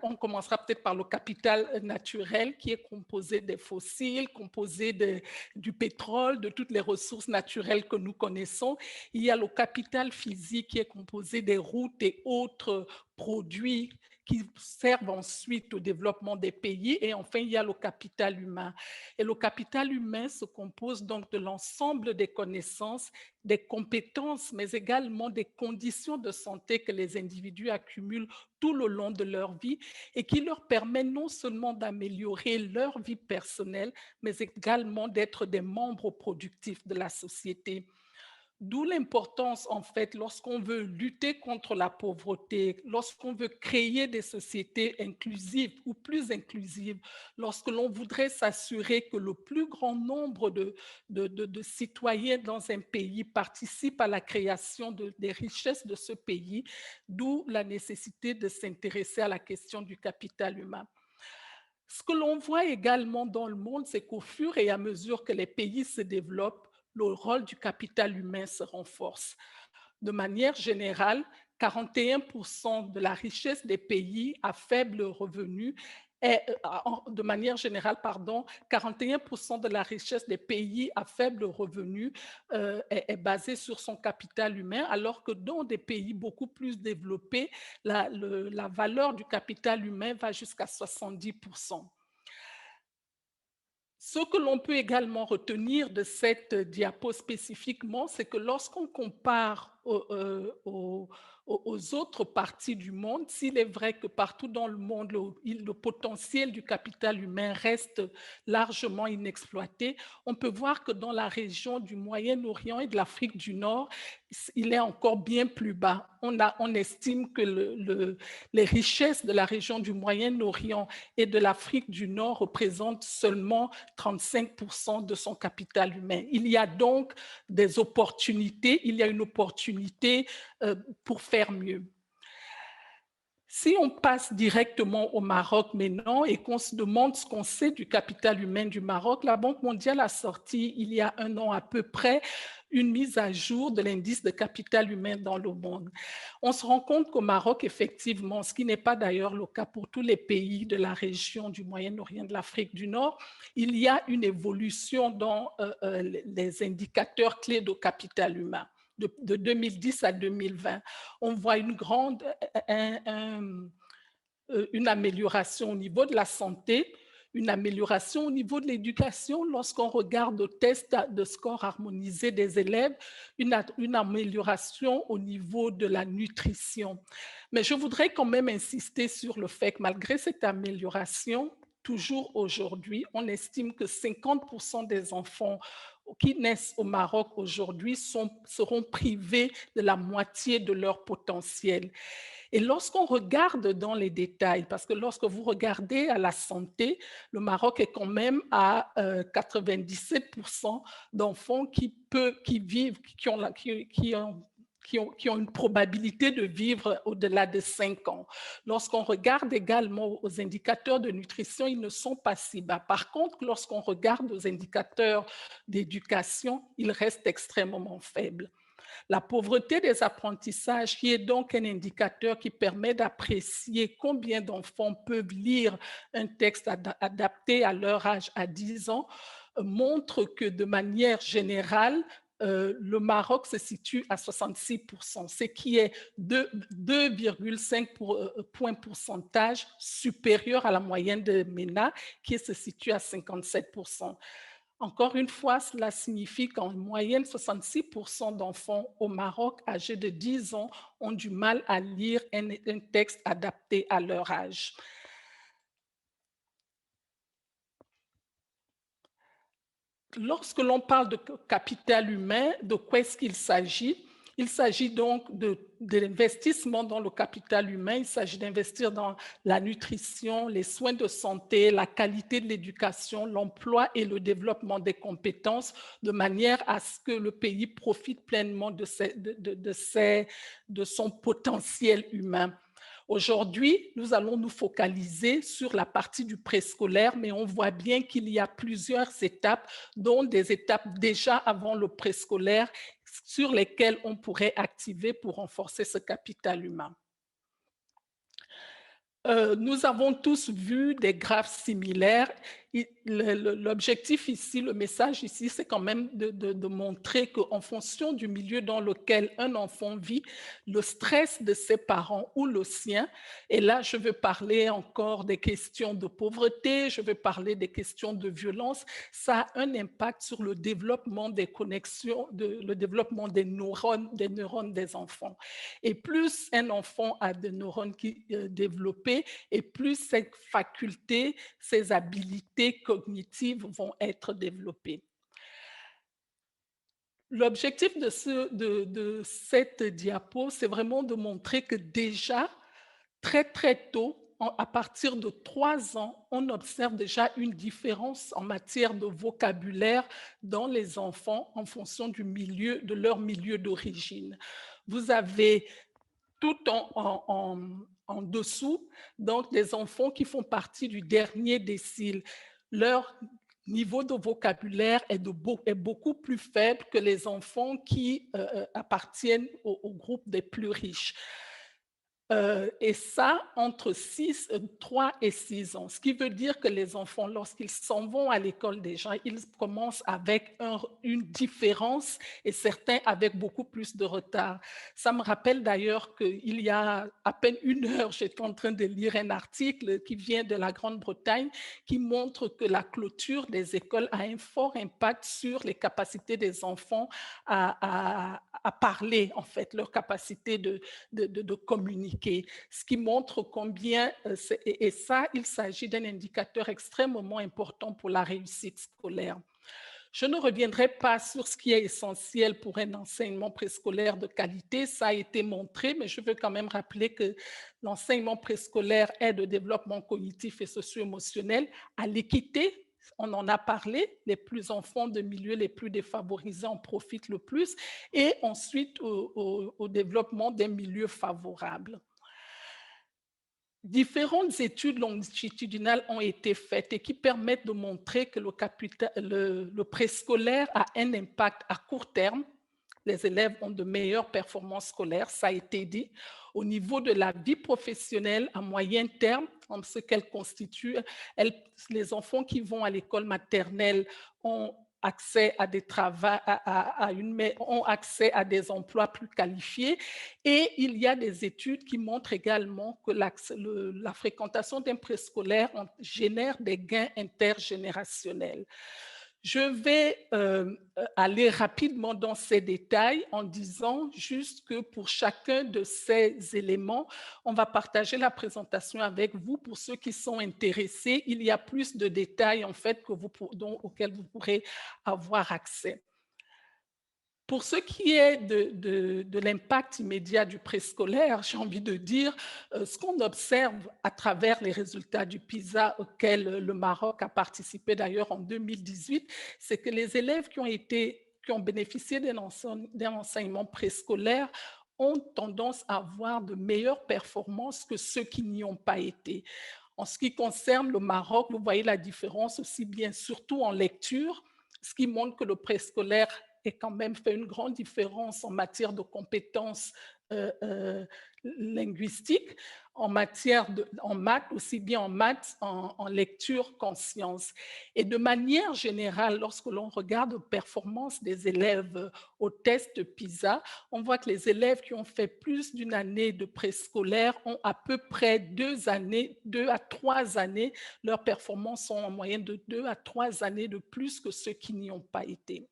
[SPEAKER 6] on commencera peut-être par le capital naturel qui est composé des fossiles, composé du pétrole, de toutes les ressources naturelles que nous connaissons. Il y a le capital physique qui est composé des routes et autres produits qui servent ensuite au développement des pays. Et enfin, il y a le capital humain. Et le capital humain se compose donc de l'ensemble des connaissances, des compétences, mais également des conditions de santé que les individus accumulent tout le long de leur vie et qui leur permet non seulement d'améliorer leur vie personnelle, mais également d'être des membres productifs de la société. D'où l'importance, en fait, lorsqu'on veut lutter contre la pauvreté, lorsqu'on veut créer des sociétés inclusives ou plus inclusives, lorsque l'on voudrait s'assurer que le plus grand nombre de citoyens dans un pays participent à la création des richesses de ce pays, d'où la nécessité de s'intéresser à la question du capital humain. Ce que l'on voit également dans le monde, c'est qu'au fur et à mesure que les pays se développent, le rôle du capital humain se renforce. De manière générale, 41% de la richesse des pays à faible revenu de manière générale, 41% de la richesse des pays à faible revenu est basée sur son capital humain, alors que dans des pays beaucoup plus développés, la valeur du capital humain va jusqu'à 70%. Ce que l'on peut également retenir de cette diapo spécifiquement, c'est que lorsqu'on compare aux autres parties du monde, s'il est vrai que partout dans le monde, le potentiel du capital humain reste largement inexploité, on peut voir que dans la région du Moyen-Orient et de l'Afrique du Nord, il est encore bien plus bas. On estime que les richesses de la région du Moyen-Orient et de l'Afrique du Nord représentent seulement 35% de son capital humain. Il y a donc des opportunités, il y a une opportunité pour faire mieux. Si on passe directement au Maroc maintenant et qu'on se demande ce qu'on sait du capital humain du Maroc, la Banque mondiale a sorti il y a un an à peu près une mise à jour de l'indice de capital humain dans le monde. On se rend compte qu'au Maroc, effectivement, ce qui n'est pas d'ailleurs le cas pour tous les pays de la région du Moyen-Orient, de l'Afrique du Nord, il y a une évolution dans les indicateurs clés de capital humain. De 2010 à 2020, on voit une amélioration au niveau de la santé, une amélioration au niveau de l'éducation lorsqu'on regarde le test de score harmonisé des élèves, une amélioration au niveau de la nutrition. Mais je voudrais quand même insister sur le fait que malgré cette amélioration, toujours aujourd'hui, on estime que 50% des enfants qui naissent au Maroc aujourd'hui seront privés de la moitié de leur potentiel. Et lorsqu'on regarde dans les détails, parce que lorsque vous regardez à la santé, le Maroc est quand même à 97% d'enfants qui ont une probabilité de vivre au-delà de 5 ans. Lorsqu'on regarde également aux indicateurs de nutrition, ils ne sont pas si bas. Par contre, lorsqu'on regarde aux indicateurs d'éducation, ils restent extrêmement faibles. La pauvreté des apprentissages, qui est donc un indicateur qui permet d'apprécier combien d'enfants peuvent lire un texte adapté à leur âge à 10 ans, montre que de manière générale, le Maroc se situe à 66%, ce qui est 2,5 points pourcentage supérieur à la moyenne de MENA, qui se situe à 57%. Encore une fois, cela signifie qu'en moyenne, 66% d'enfants au Maroc âgés de 10 ans ont du mal à lire un texte adapté à leur âge. Lorsque l'on parle de capital humain, de quoi est-ce qu'il s'agit? Il s'agit donc de l'investissement dans le capital humain, il s'agit d'investir dans la nutrition, les soins de santé, la qualité de l'éducation, l'emploi et le développement des compétences, de manière à ce que le pays profite pleinement de son potentiel humain. Aujourd'hui, nous allons nous focaliser sur la partie du préscolaire, mais on voit bien qu'il y a plusieurs étapes, dont des étapes déjà avant le préscolaire, sur lesquelles on pourrait activer pour renforcer ce capital humain. Nous avons tous vu des graphes similaires. l'objectif ici, le message ici, c'est quand même de montrer qu'en fonction du milieu dans lequel un enfant vit, le stress de ses parents ou le sien, et là je veux parler encore des questions de pauvreté, je veux parler des questions de violence, ça a un impact sur le développement des connexions, le développement des neurones des enfants. Et plus un enfant a des neurones développés, et plus ses facultés, ses habilités cognitives vont être développées. L'objectif de cette diapo, c'est vraiment de montrer que déjà, très très tôt, à partir de 3 ans, on observe déjà une différence en matière de vocabulaire dans les enfants en fonction de leur milieu d'origine. Vous avez tout en dessous, donc des enfants qui font partie du dernier décile. Leur niveau de vocabulaire est beaucoup plus faible que les enfants qui appartiennent au groupe des plus riches. Et ça, entre 3 et 6 ans. Ce qui veut dire que les enfants, lorsqu'ils s'en vont à l'école déjà, ils commencent avec une différence et certains avec beaucoup plus de retard. Ça me rappelle d'ailleurs qu'il y a à peine 1 heure, j'étais en train de lire un article qui vient de la Grande-Bretagne qui montre que la clôture des écoles a un fort impact sur les capacités des enfants à parler, en fait, leur capacité de communiquer. Ce qui montre combien, et ça, il s'agit d'un indicateur extrêmement important pour la réussite scolaire. Je ne reviendrai pas sur ce qui est essentiel pour un enseignement préscolaire de qualité, ça a été montré, mais je veux quand même rappeler que l'enseignement préscolaire aide au développement cognitif et socio-émotionnel, à l'équité. On en a parlé, les enfants de milieux les plus défavorisés en profitent le plus, et ensuite au développement des milieux favorables. Différentes études longitudinales ont été faites et qui permettent de montrer que le préscolaire a un impact à court terme. Les élèves ont de meilleures performances scolaires, ça a été dit. Au niveau de la vie professionnelle, à moyen terme, en ce qu'elle constitue, les enfants qui vont à l'école maternelle ont accès à ont accès à des emplois plus qualifiés, et il y a des études qui montrent également que la fréquentation d'un préscolaire génère des gains intergénérationnels. Je vais aller rapidement dans ces détails en disant juste que pour chacun de ces éléments, on va partager la présentation avec vous. Pour ceux qui sont intéressés, il y a plus de détails en fait auxquels vous pourrez avoir accès. Pour ce qui est de l'impact immédiat du préscolaire, j'ai envie de dire, ce qu'on observe à travers les résultats du PISA auquel le Maroc a participé d'ailleurs en 2018, c'est que les élèves qui ont bénéficié d'un enseignement préscolaire ont tendance à avoir de meilleures performances que ceux qui n'y ont pas été. En ce qui concerne le Maroc, vous voyez la différence aussi bien, surtout en lecture, ce qui montre que le préscolaire a quand même fait une grande différence en matière de compétences linguistiques, en maths, aussi bien en maths, en lecture qu'en sciences. Et de manière générale, lorsque l'on regarde les performances des élèves au test PISA, on voit que les élèves qui ont fait plus d'une année de préscolaire ont à peu près 2 à 3 années, leurs performances sont en moyenne de 2 à 3 années de plus que ceux qui n'y ont pas été.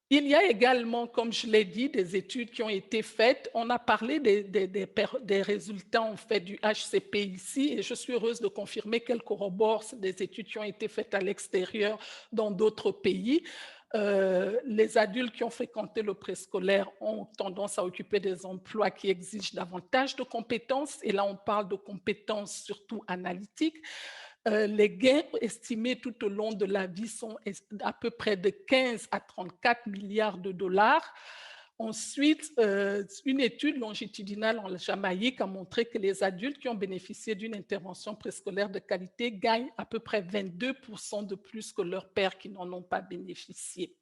[SPEAKER 6] Il y a également, comme je l'ai dit, des études qui ont été faites. On a parlé des résultats en fait, du HCP ici, et je suis heureuse de confirmer qu'elles corroborent des études qui ont été faites à l'extérieur dans d'autres pays. Les adultes qui ont fréquenté le préscolaire ont tendance à occuper des emplois qui exigent davantage de compétences, et là on parle de compétences surtout analytiques. Les gains estimés tout au long de la vie sont à peu près de 15 à 34 milliards de dollars. Ensuite, une étude longitudinale en Jamaïque a montré que les adultes qui ont bénéficié d'une intervention préscolaire de qualité gagnent à peu près 22% de plus que leurs pairs qui n'en ont pas bénéficié.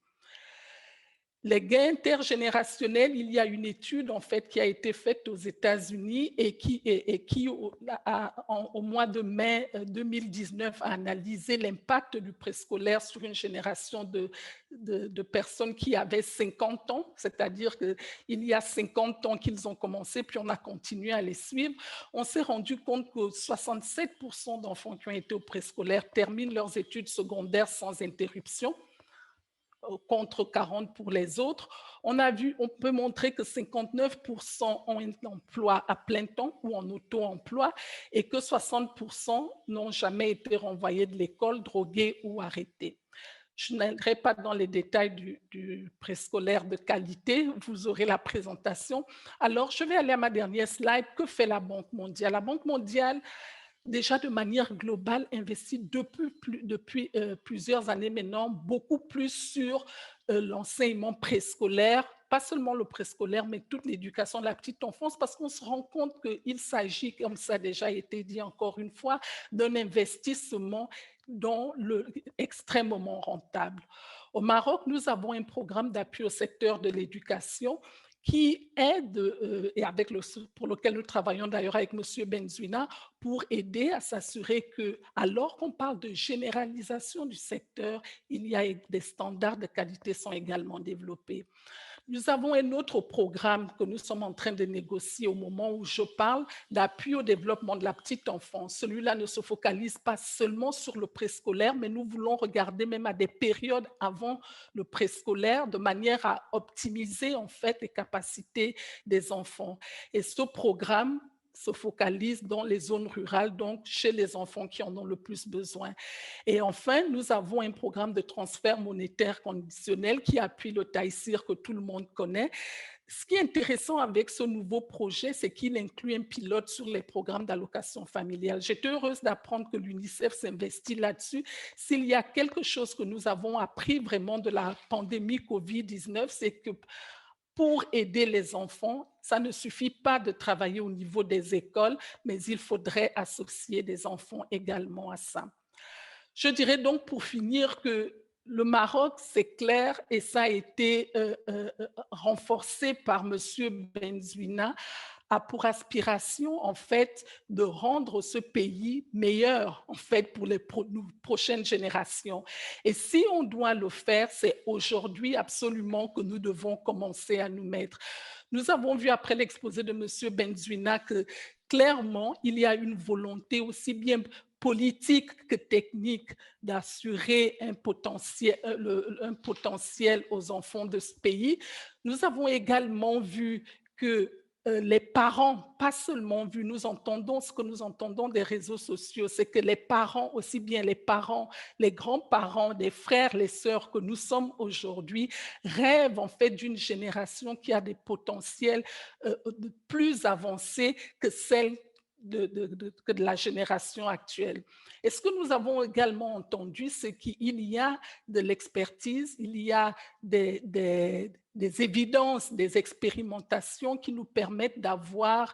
[SPEAKER 6] Les gains intergénérationnels, il y a une étude en fait qui a été faite aux États-Unis et qui au mois de mai 2019 a analysé l'impact du préscolaire sur une génération de personnes qui avaient 50 ans, c'est-à-dire qu'il y a 50 ans qu'ils ont commencé, puis on a continué à les suivre. On s'est rendu compte que 67% d'enfants qui ont été au préscolaire terminent leurs études secondaires sans interruption, contre 40 pour les autres. On peut montrer que 59% ont un emploi à plein temps ou en auto-emploi et que 60% n'ont jamais été renvoyés de l'école, drogués ou arrêtés. Je n'entrerai pas dans les détails du préscolaire de qualité, vous aurez la présentation. Alors, je vais aller à ma dernière slide. Que fait la Banque mondiale? La Banque mondiale, déjà de manière globale, investit depuis plusieurs années maintenant beaucoup plus sur l'enseignement préscolaire, pas seulement le préscolaire, mais toute l'éducation de la petite enfance, parce qu'on se rend compte qu'il s'agit, comme ça a déjà été dit encore une fois, d'un investissement extrêmement rentable. Au Maroc, nous avons un programme d'appui au secteur de l'éducation qui aide, et pour lequel nous travaillons d'ailleurs avec M. Benzouina, pour aider à s'assurer que, alors qu'on parle de généralisation du secteur, il y a des standards de qualité sont également développés. Nous avons un autre programme que nous sommes en train de négocier au moment où je parle, d'appui au développement de la petite enfance. Celui-là ne se focalise pas seulement sur le préscolaire, mais nous voulons regarder même à des périodes avant le préscolaire de manière à optimiser en fait les capacités des enfants. Et ce programme se focalise dans les zones rurales, donc chez les enfants qui en ont le plus besoin. Et enfin, nous avons un programme de transfert monétaire conditionnel qui appuie le Taïsir que tout le monde connaît. Ce qui est intéressant avec ce nouveau projet, c'est qu'il inclut un pilote sur les programmes d'allocation familiale. J'étais heureuse d'apprendre que l'UNICEF s'investit là-dessus. S'il y a quelque chose que nous avons appris vraiment de la pandémie COVID-19, c'est que pour aider les enfants, ça ne suffit pas de travailler au niveau des écoles, mais il faudrait associer des enfants également à ça. Je dirais donc pour finir que le Maroc, c'est clair, et ça a été renforcé par M. Benzouina, a pour aspiration, en fait, de rendre ce pays meilleur, en fait, pour les prochaines générations. Et si on doit le faire, c'est aujourd'hui absolument que nous devons commencer à nous mettre. Nous avons vu après l'exposé de M. Benzouina que clairement, il y a une volonté aussi bien politique que technique d'assurer un potentiel aux enfants de ce pays. Nous avons également vu que les parents, pas seulement vu, nous entendons ce que nous entendons des réseaux sociaux, c'est que les parents, aussi bien les parents, les grands-parents, les frères, les sœurs que nous sommes aujourd'hui, rêvent en fait d'une génération qui a des potentiels plus avancés que celle que de la génération actuelle. Et ce que nous avons également entendu, c'est qu'il y a de l'expertise, il y a des évidences, des expérimentations qui nous permettent d'avoir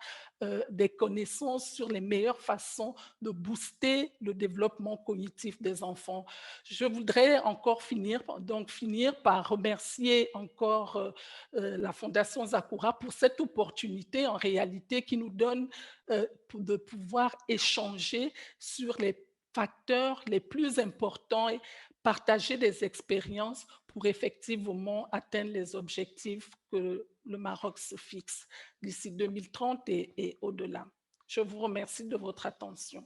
[SPEAKER 6] des connaissances sur les meilleures façons de booster le développement cognitif des enfants. Je voudrais encore finir par remercier encore la Fondation Zakura pour cette opportunité en réalité qui nous donne de pouvoir échanger sur les facteurs les plus importants et partager des expériences pour effectivement atteindre les objectifs que le Maroc se fixe d'ici 2030 et au-delà. Je vous remercie de votre attention.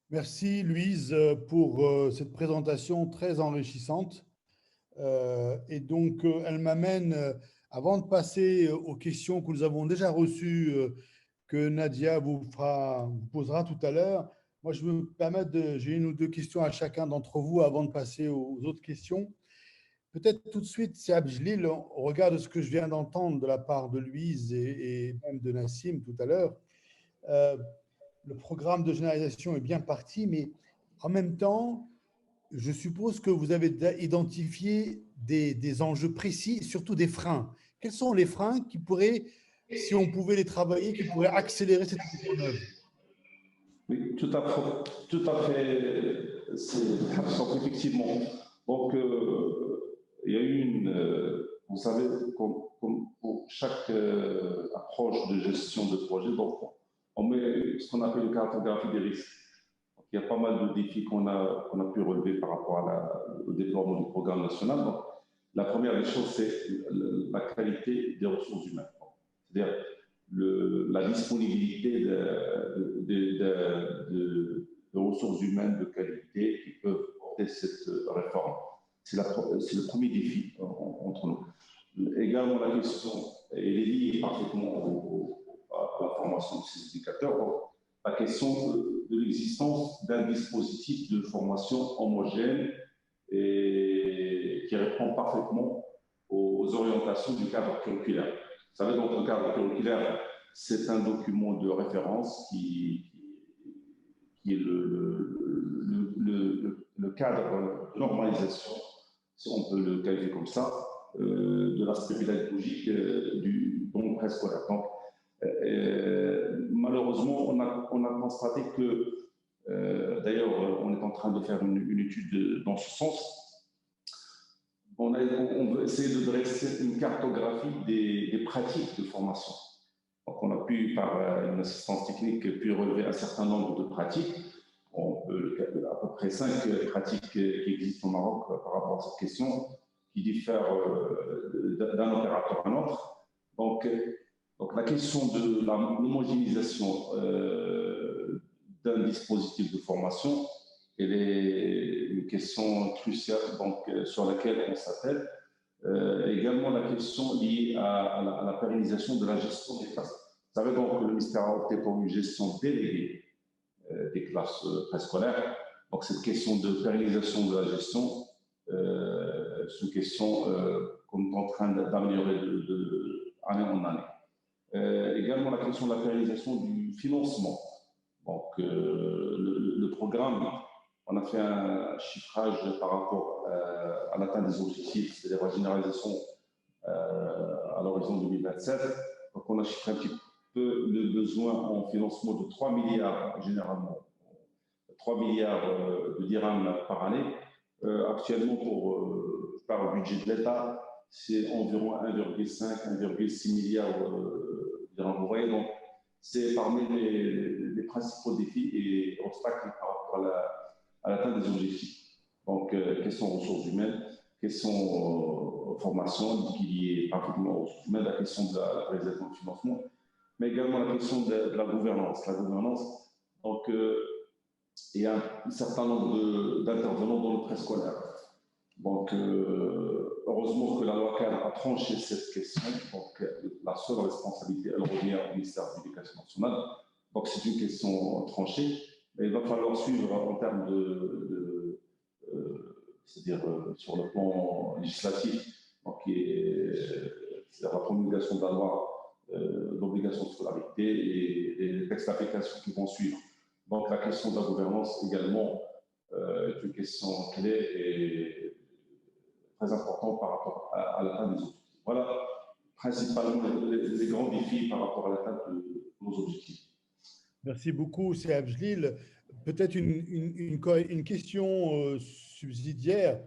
[SPEAKER 2] Merci Louise pour cette présentation très enrichissante. Et donc, elle m'amène, avant de passer aux questions que nous avons déjà reçues, que Nadia vous posera tout à l'heure, moi, je me permets j'ai une ou deux questions à chacun d'entre vous avant de passer aux autres questions. Peut-être tout de suite, Siab Jdlil, au regard de ce que je viens d'entendre de la part de Louise et même de Nassim tout à l'heure, le programme de généralisation est bien parti, mais en même temps, je suppose que vous avez identifié des enjeux précis, surtout des freins. Quels sont les freins qui pourraient, si on pouvait les travailler, qui pourraient accélérer cette mise en œuvre?
[SPEAKER 4] Oui, tout à fait. C'est effectivement. Donc, il y a eu vous savez, comme pour chaque approche de gestion de projet, donc, on met ce qu'on appelle une cartographie des risques. Donc, il y a pas mal de défis qu'on a pu relever par rapport au déploiement du programme national. Donc, la première des choses, c'est la qualité des ressources humaines. C'est-à-dire la disponibilité de ressources humaines de qualité qui peuvent porter cette réforme. C'est le premier défi entre nous. Également, la question, elle est liée parfaitement à la formation de ces indicateurs, donc, la question de l'existence d'un dispositif de formation homogène et qui répond parfaitement aux orientations du cadre curriculaire. Vous savez, donc, le cadre curriculaire, c'est un document de référence qui est le cadre de normalisation, si on peut le qualifier comme ça, de l'aspect pédagogique du monde préscolaire. Donc, malheureusement, on a constaté que, d'ailleurs, on est en train de faire une étude dans ce sens. On veut essayer de dresser une cartographie des pratiques de formation. Donc, on a pu, par une assistance technique, relever un certain nombre de pratiques. On peut, à peu près 5 pratiques qui existent au Maroc par rapport à cette question, qui diffèrent d'un opérateur à un autre. Donc, la question de l'homogénéisation d'un dispositif de formation, elle est une question cruciale donc, sur laquelle on s'attelle. Également la question liée à la pérennisation de la gestion des classes. Vous savez donc que le ministère a opté pour une gestion déléguée des classes préscolaires. Donc cette question de pérennisation de la gestion, c'est une question qu'on est en train d'améliorer d'année en année. Également la question de la pérennisation du financement. Donc le programme, on a fait un chiffrage par rapport à l'atteinte des objectifs, c'est-à-dire la généralisation à l'horizon 2027. Donc on a chiffré un petit peu le besoin en financement de 3 milliards généralement, 3 milliards de dirhams par année. Actuellement, par le budget de l'État, c'est environ 1,5, 1,6 milliards de dirhams. Vous voyez, donc c'est parmi les principaux défis et obstacles par rapport à l'atteinte des objectifs. Donc, question ressources humaines, question formation, qui est parfaitement aux ressources humaines, la question de la réalisation de financement, mais également la question de la gouvernance. La gouvernance, donc, il y a un certain nombre d'intervenants dans le préscolaire. Donc, heureusement que la loi cadre a tranché cette question. Donc, la seule responsabilité, elle revient au ministère de l'Éducation nationale. Donc, c'est une question tranchée. Mais il va falloir suivre en termes c'est-à-dire sur le plan législatif, donc, c'est-à-dire la promulgation de la loi d'obligation de scolarité et les textes d'application qui vont suivre. Donc, la question de la gouvernance également est une question clé et très importante par rapport à l'atteinte des objectifs. Voilà principalement les grands défis par rapport à l'atteinte de nos objectifs.
[SPEAKER 2] Merci beaucoup, c'est Abdelil. Peut-être une question subsidiaire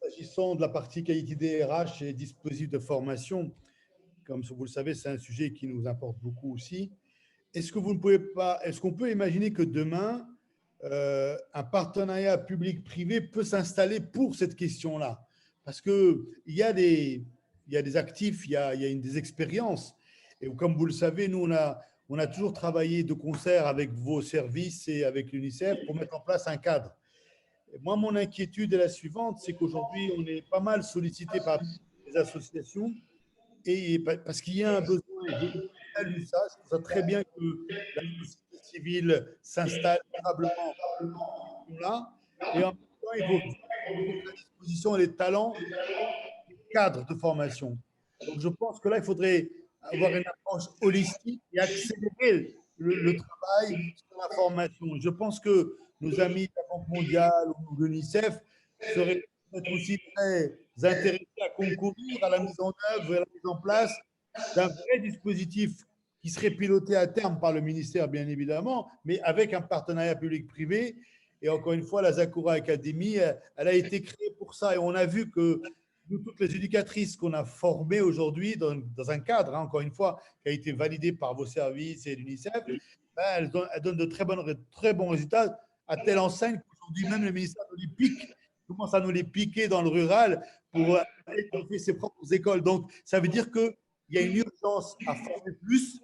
[SPEAKER 2] s'agissant de la partie qualité des RH et dispositifs de formation. Comme vous le savez, c'est un sujet qui nous importe beaucoup aussi. Est-ce qu'on peut imaginer que demain, un partenariat public-privé peut s'installer pour cette question-là? Parce qu'il y a des actifs, il y a des expériences. Et comme vous le savez, nous, on a toujours travaillé de concert avec vos services et avec l'UNICEF pour mettre en place un cadre. Et moi, mon inquiétude est la suivante, c'est qu'aujourd'hui, on est pas mal sollicité par les associations et parce qu'il y a un besoin. Je salue ça, je trouve ça très bien que la société civile s'installe durablement là. Et en même temps, il faut mettre à disposition les talents, les cadres de formation. Donc, je pense que là, il faudrait avoir une approche holistique et accélérer le travail sur la formation. Je pense que nos amis de la Banque mondiale ou de l'UNICEF seraient peut-être aussi très intéressés à concourir à la mise en œuvre et à la mise en place d'un vrai dispositif qui serait piloté à terme par le ministère, bien évidemment, mais avec un partenariat public-privé. Et encore une fois, la Zakura Academy, elle a été créée pour ça. Et on a vu que nous, toutes les éducatrices qu'on a formées aujourd'hui dans un cadre, hein, encore une fois, qui a été validé par vos services et l'UNICEF, ben, elles donnent de très bons résultats, à telle enseigne qu'aujourd'hui, même le ministère nous les pique, commence à nous les piquer dans le rural pour étoffer ses propres écoles. Donc, ça veut dire qu'il y a une urgence à former plus,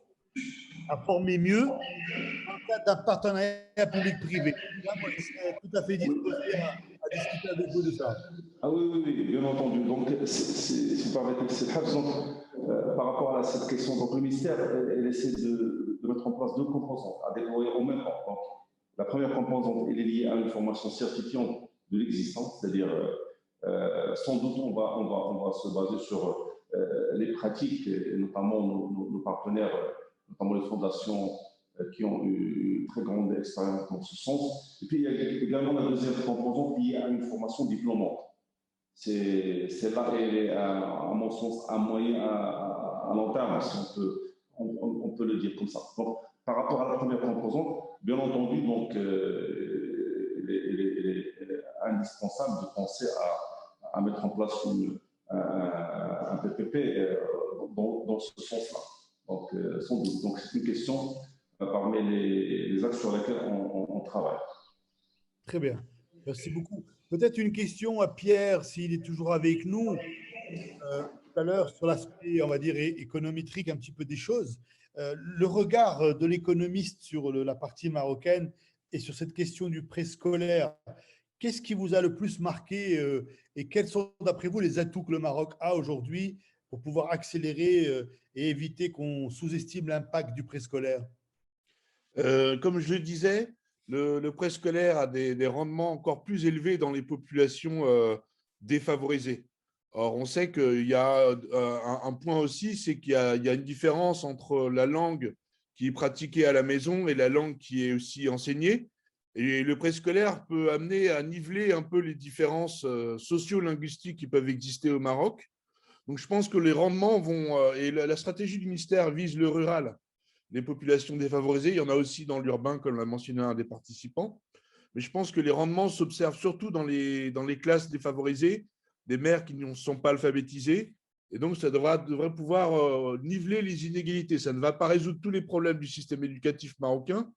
[SPEAKER 2] à former mieux, dans le cadre d'un partenariat public-privé. Là, moi, je serais tout à fait disposé à discuter avec vous de ça.
[SPEAKER 4] Ah oui, bien entendu. Donc, si vous permettez, par rapport à cette question, donc le ministère elle essaie de mettre en place deux composantes à déployer en même temps. Donc, la première composante elle est liée à une formation certifiante de l'existence, c'est-à-dire sans doute on va se baser sur les pratiques, et notamment nos partenaires, notamment les fondations qui ont eu une très grande expérience dans ce sens. Et puis il y a également la deuxième composante liée à une formation diplômante. C'est là, elle est à mon sens un moyen à long terme, si on peut le dire comme ça. Donc, par rapport à la première composante, bien entendu, donc, il est indispensable de penser à mettre en place un PPP dans ce sens-là. Donc, sans doute. Donc, c'est une question parmi les axes sur lesquels on travaille.
[SPEAKER 2] Très bien. Merci beaucoup. Peut-être une question à Pierre, s'il est toujours avec nous, tout à l'heure, sur l'aspect, on va dire, économétrique un petit peu des choses. Le regard de l'économiste sur la partie marocaine et sur cette question du préscolaire, qu'est-ce qui vous a le plus marqué et quels sont, d'après vous, les atouts que le Maroc a aujourd'hui pour pouvoir accélérer et éviter qu'on sous-estime l'impact du préscolaire?
[SPEAKER 3] Comme je le disais, le préscolaire a des rendements encore plus élevés dans les populations défavorisées. Or, on sait qu'il y a un point aussi, c'est qu'il y a une différence entre la langue qui est pratiquée à la maison et la langue qui est aussi enseignée. Et le préscolaire peut amener à niveler un peu les différences socio-linguistiques qui peuvent exister au Maroc. Donc, je pense que les rendements vont… et la stratégie du ministère vise le rural, les populations défavorisées. Il y en a aussi dans l'urbain, comme l'a mentionné un des participants. Mais je pense que les rendements s'observent surtout dans les classes défavorisées, des mères qui ne sont pas alphabétisées. Et donc, ça devrait pouvoir niveler les inégalités. Ça ne va pas résoudre tous les problèmes du système éducatif marocain,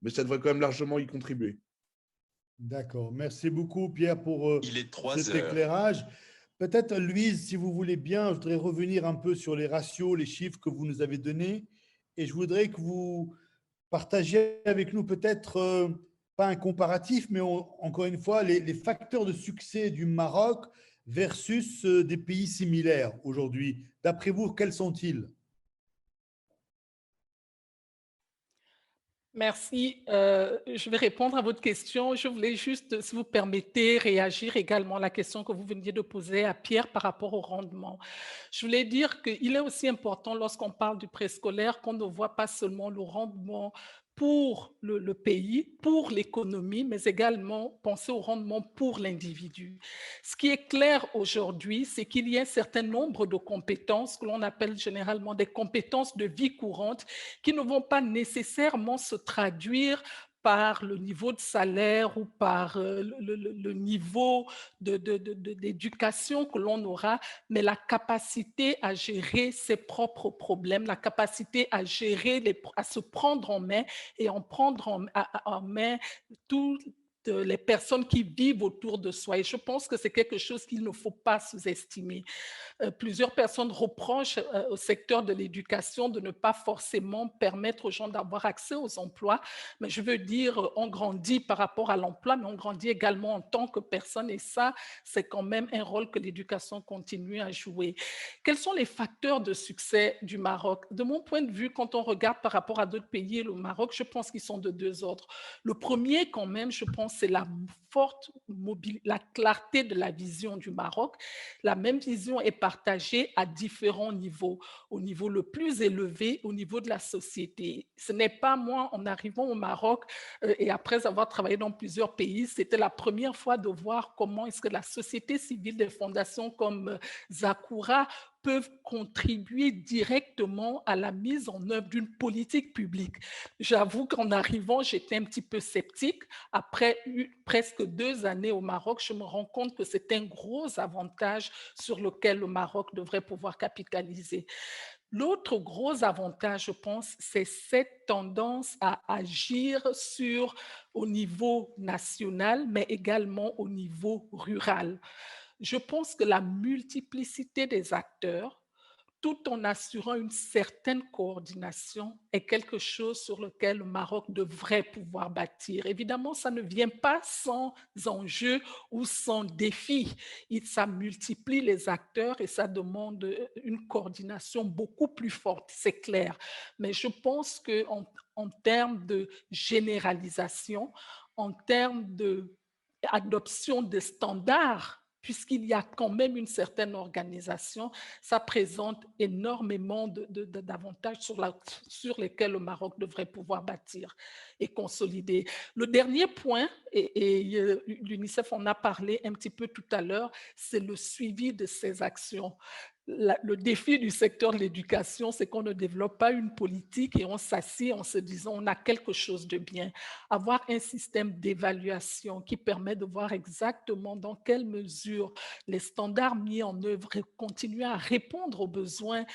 [SPEAKER 3] mais ça devrait quand même largement y contribuer.
[SPEAKER 2] D'accord. Merci beaucoup, Pierre, pour
[SPEAKER 7] Il est 3
[SPEAKER 2] cet
[SPEAKER 7] heures.
[SPEAKER 2] éclairage. Peut-être, Louise, si vous voulez bien, je voudrais revenir un peu sur les ratios, les chiffres que vous nous avez donnés. Et je voudrais que vous partagiez avec nous peut-être, pas un comparatif, mais encore une fois, les facteurs de succès du Maroc versus des pays similaires aujourd'hui. D'après vous, quels sont-ils?
[SPEAKER 6] Merci. Je vais répondre à votre question. Je voulais juste, si vous permettez, réagir également à la question que vous veniez de poser à Pierre par rapport au rendement. Je voulais dire qu'il est aussi important, lorsqu'on parle du préscolaire, qu'on ne voit pas seulement le rendement pour le pays, pour l'économie, mais également penser au rendement pour l'individu. Ce qui est clair aujourd'hui, c'est qu'il y a un certain nombre de compétences que l'on appelle généralement des compétences de vie courante qui ne vont pas nécessairement se traduire par le niveau de salaire ou par le niveau d'éducation que l'on aura, mais la capacité à gérer ses propres problèmes, la capacité à gérer, à se prendre en main et en prendre en main tout les personnes qui vivent autour de soi. Et je pense que c'est quelque chose qu'il ne faut pas sous-estimer. Plusieurs personnes reprochent au secteur de l'éducation de ne pas forcément permettre aux gens d'avoir accès aux emplois. Mais je veux dire, on grandit par rapport à l'emploi, mais on grandit également en tant que personne. Et ça, c'est quand même un rôle que l'éducation continue à jouer. Quels sont les facteurs de succès du Maroc? De mon point de vue, quand on regarde par rapport à d'autres pays, le Maroc, je pense qu'ils sont de deux ordres. Le premier, quand même, je pense, c'est la clarté de la vision du Maroc. La même vision est partagée à différents niveaux. Au niveau le plus élevé, au niveau de la société. Ce n'est pas moi, en arrivant au Maroc et après avoir travaillé dans plusieurs pays, c'était la première fois de voir comment est-ce que la société civile, des fondations comme Zakoura, peuvent contribuer directement à la mise en œuvre d'une politique publique. J'avoue qu'en arrivant, j'étais un petit peu sceptique. Après presque 2 années au Maroc, je me rends compte que c'est un gros avantage sur lequel le Maroc devrait pouvoir capitaliser. L'autre gros avantage, je pense, c'est cette tendance à agir au niveau national, mais également au niveau rural. Je pense que la multiplicité des acteurs, tout en assurant une certaine coordination, est quelque chose sur lequel le Maroc devrait pouvoir bâtir. Évidemment, ça ne vient pas sans enjeux ou sans défis. Ça multiplie les acteurs et ça demande une coordination beaucoup plus forte, c'est clair. Mais je pense qu'en termes de généralisation, en termes d'adoption de standards, puisqu'il y a quand même une certaine organisation, ça présente énormément d'avantages sur lesquels le Maroc devrait pouvoir bâtir et consolider. Le dernier point, et l'UNICEF en a parlé un petit peu tout à l'heure, c'est le suivi de ces actions. Le défi du secteur de l'éducation, c'est qu'on ne développe pas une politique et on s'assied en se disant on a quelque chose de bien. Avoir un système d'évaluation qui permet de voir exactement dans quelle mesure les standards mis en œuvre continuent à répondre aux besoins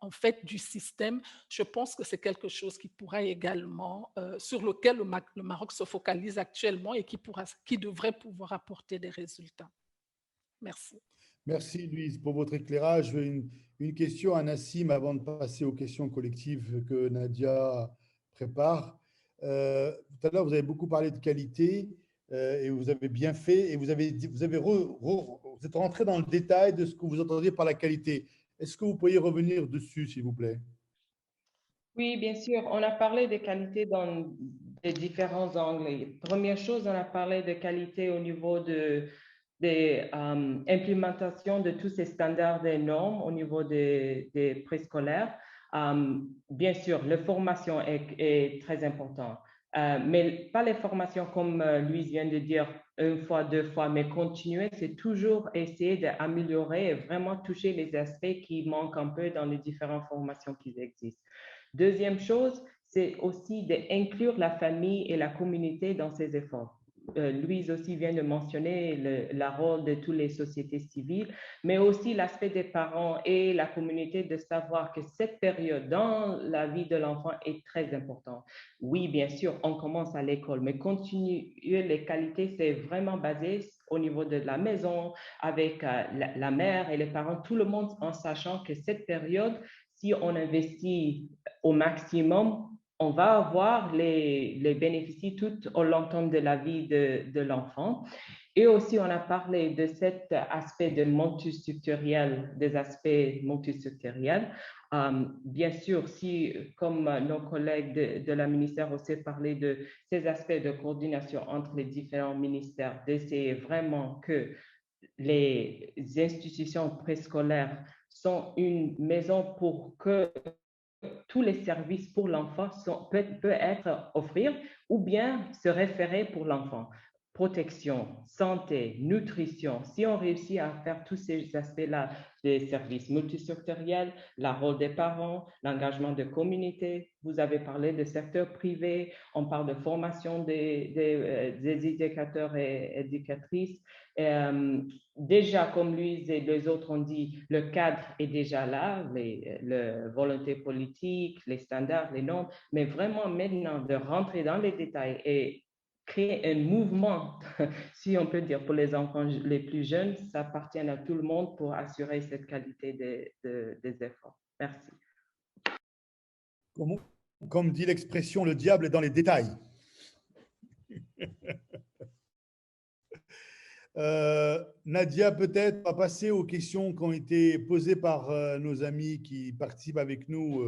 [SPEAKER 6] en fait du système, je pense que c'est quelque chose qui pourra également, sur lequel le Maroc se focalise actuellement et qui devrait pouvoir apporter des résultats. Merci.
[SPEAKER 2] Merci, Louise, pour votre éclairage. Une question à Nassim avant de passer aux questions collectives que Nadia prépare. Tout à l'heure, vous avez beaucoup parlé de qualité et vous avez bien fait et vous êtes rentré dans le détail de ce que vous entendiez par la qualité. Est-ce que vous pourriez revenir dessus, s'il vous plaît?
[SPEAKER 5] Oui, bien sûr. On a parlé de qualité dans des différents angles. Première chose, on a parlé de qualité au niveau des implémentations de tous ces standards et normes au niveau des préscolaires. Bien sûr, la formation est très importante, mais pas les formations comme Louise vient de dire, une fois, 2 fois, mais continuer, c'est toujours essayer d'améliorer et vraiment toucher les aspects qui manquent un peu dans les différentes formations qui existent. Deuxième chose, c'est aussi d'inclure la famille et la communauté dans ces efforts. Louise aussi vient de mentionner le rôle de toutes les sociétés civiles, mais aussi l'aspect des parents et la communauté de savoir que cette période dans la vie de l'enfant est très importante. Oui, bien sûr, on commence à l'école, mais continuer les qualités, c'est vraiment basé au niveau de la maison, avec la mère et les parents, tout le monde en sachant que cette période, si on investit au maximum, on va avoir les bénéfices tout au long terme de la vie de l'enfant. Et aussi, on a parlé de cet aspect de multistructurel, des aspects multistructurels. Bien sûr, si, comme nos collègues de la ministère aussi parlé de ces aspects de coordination entre les différents ministères, d'essayer vraiment que les institutions préscolaires sont une maison pour que tous les services pour l'enfant peuvent être offerts ou bien se référer pour l'enfant. Protection, santé, nutrition, si on réussit à faire tous ces aspects-là des services multisectoriels, le rôle des parents, l'engagement de communauté, vous avez parlé du secteur privé, on parle de formation des éducateurs et éducatrices. Déjà, comme Louise et les autres ont dit, le cadre est déjà là, la volonté politique, les standards, les normes, mais vraiment maintenant de rentrer dans les détails et créer un mouvement, si on peut dire, pour les enfants les plus jeunes, ça appartient à tout le monde pour assurer cette qualité des efforts. Merci.
[SPEAKER 2] Comme dit l'expression, le diable est dans les détails. Nadia, peut-être, on va passer aux questions qui ont été posées par nos amis qui participent avec nous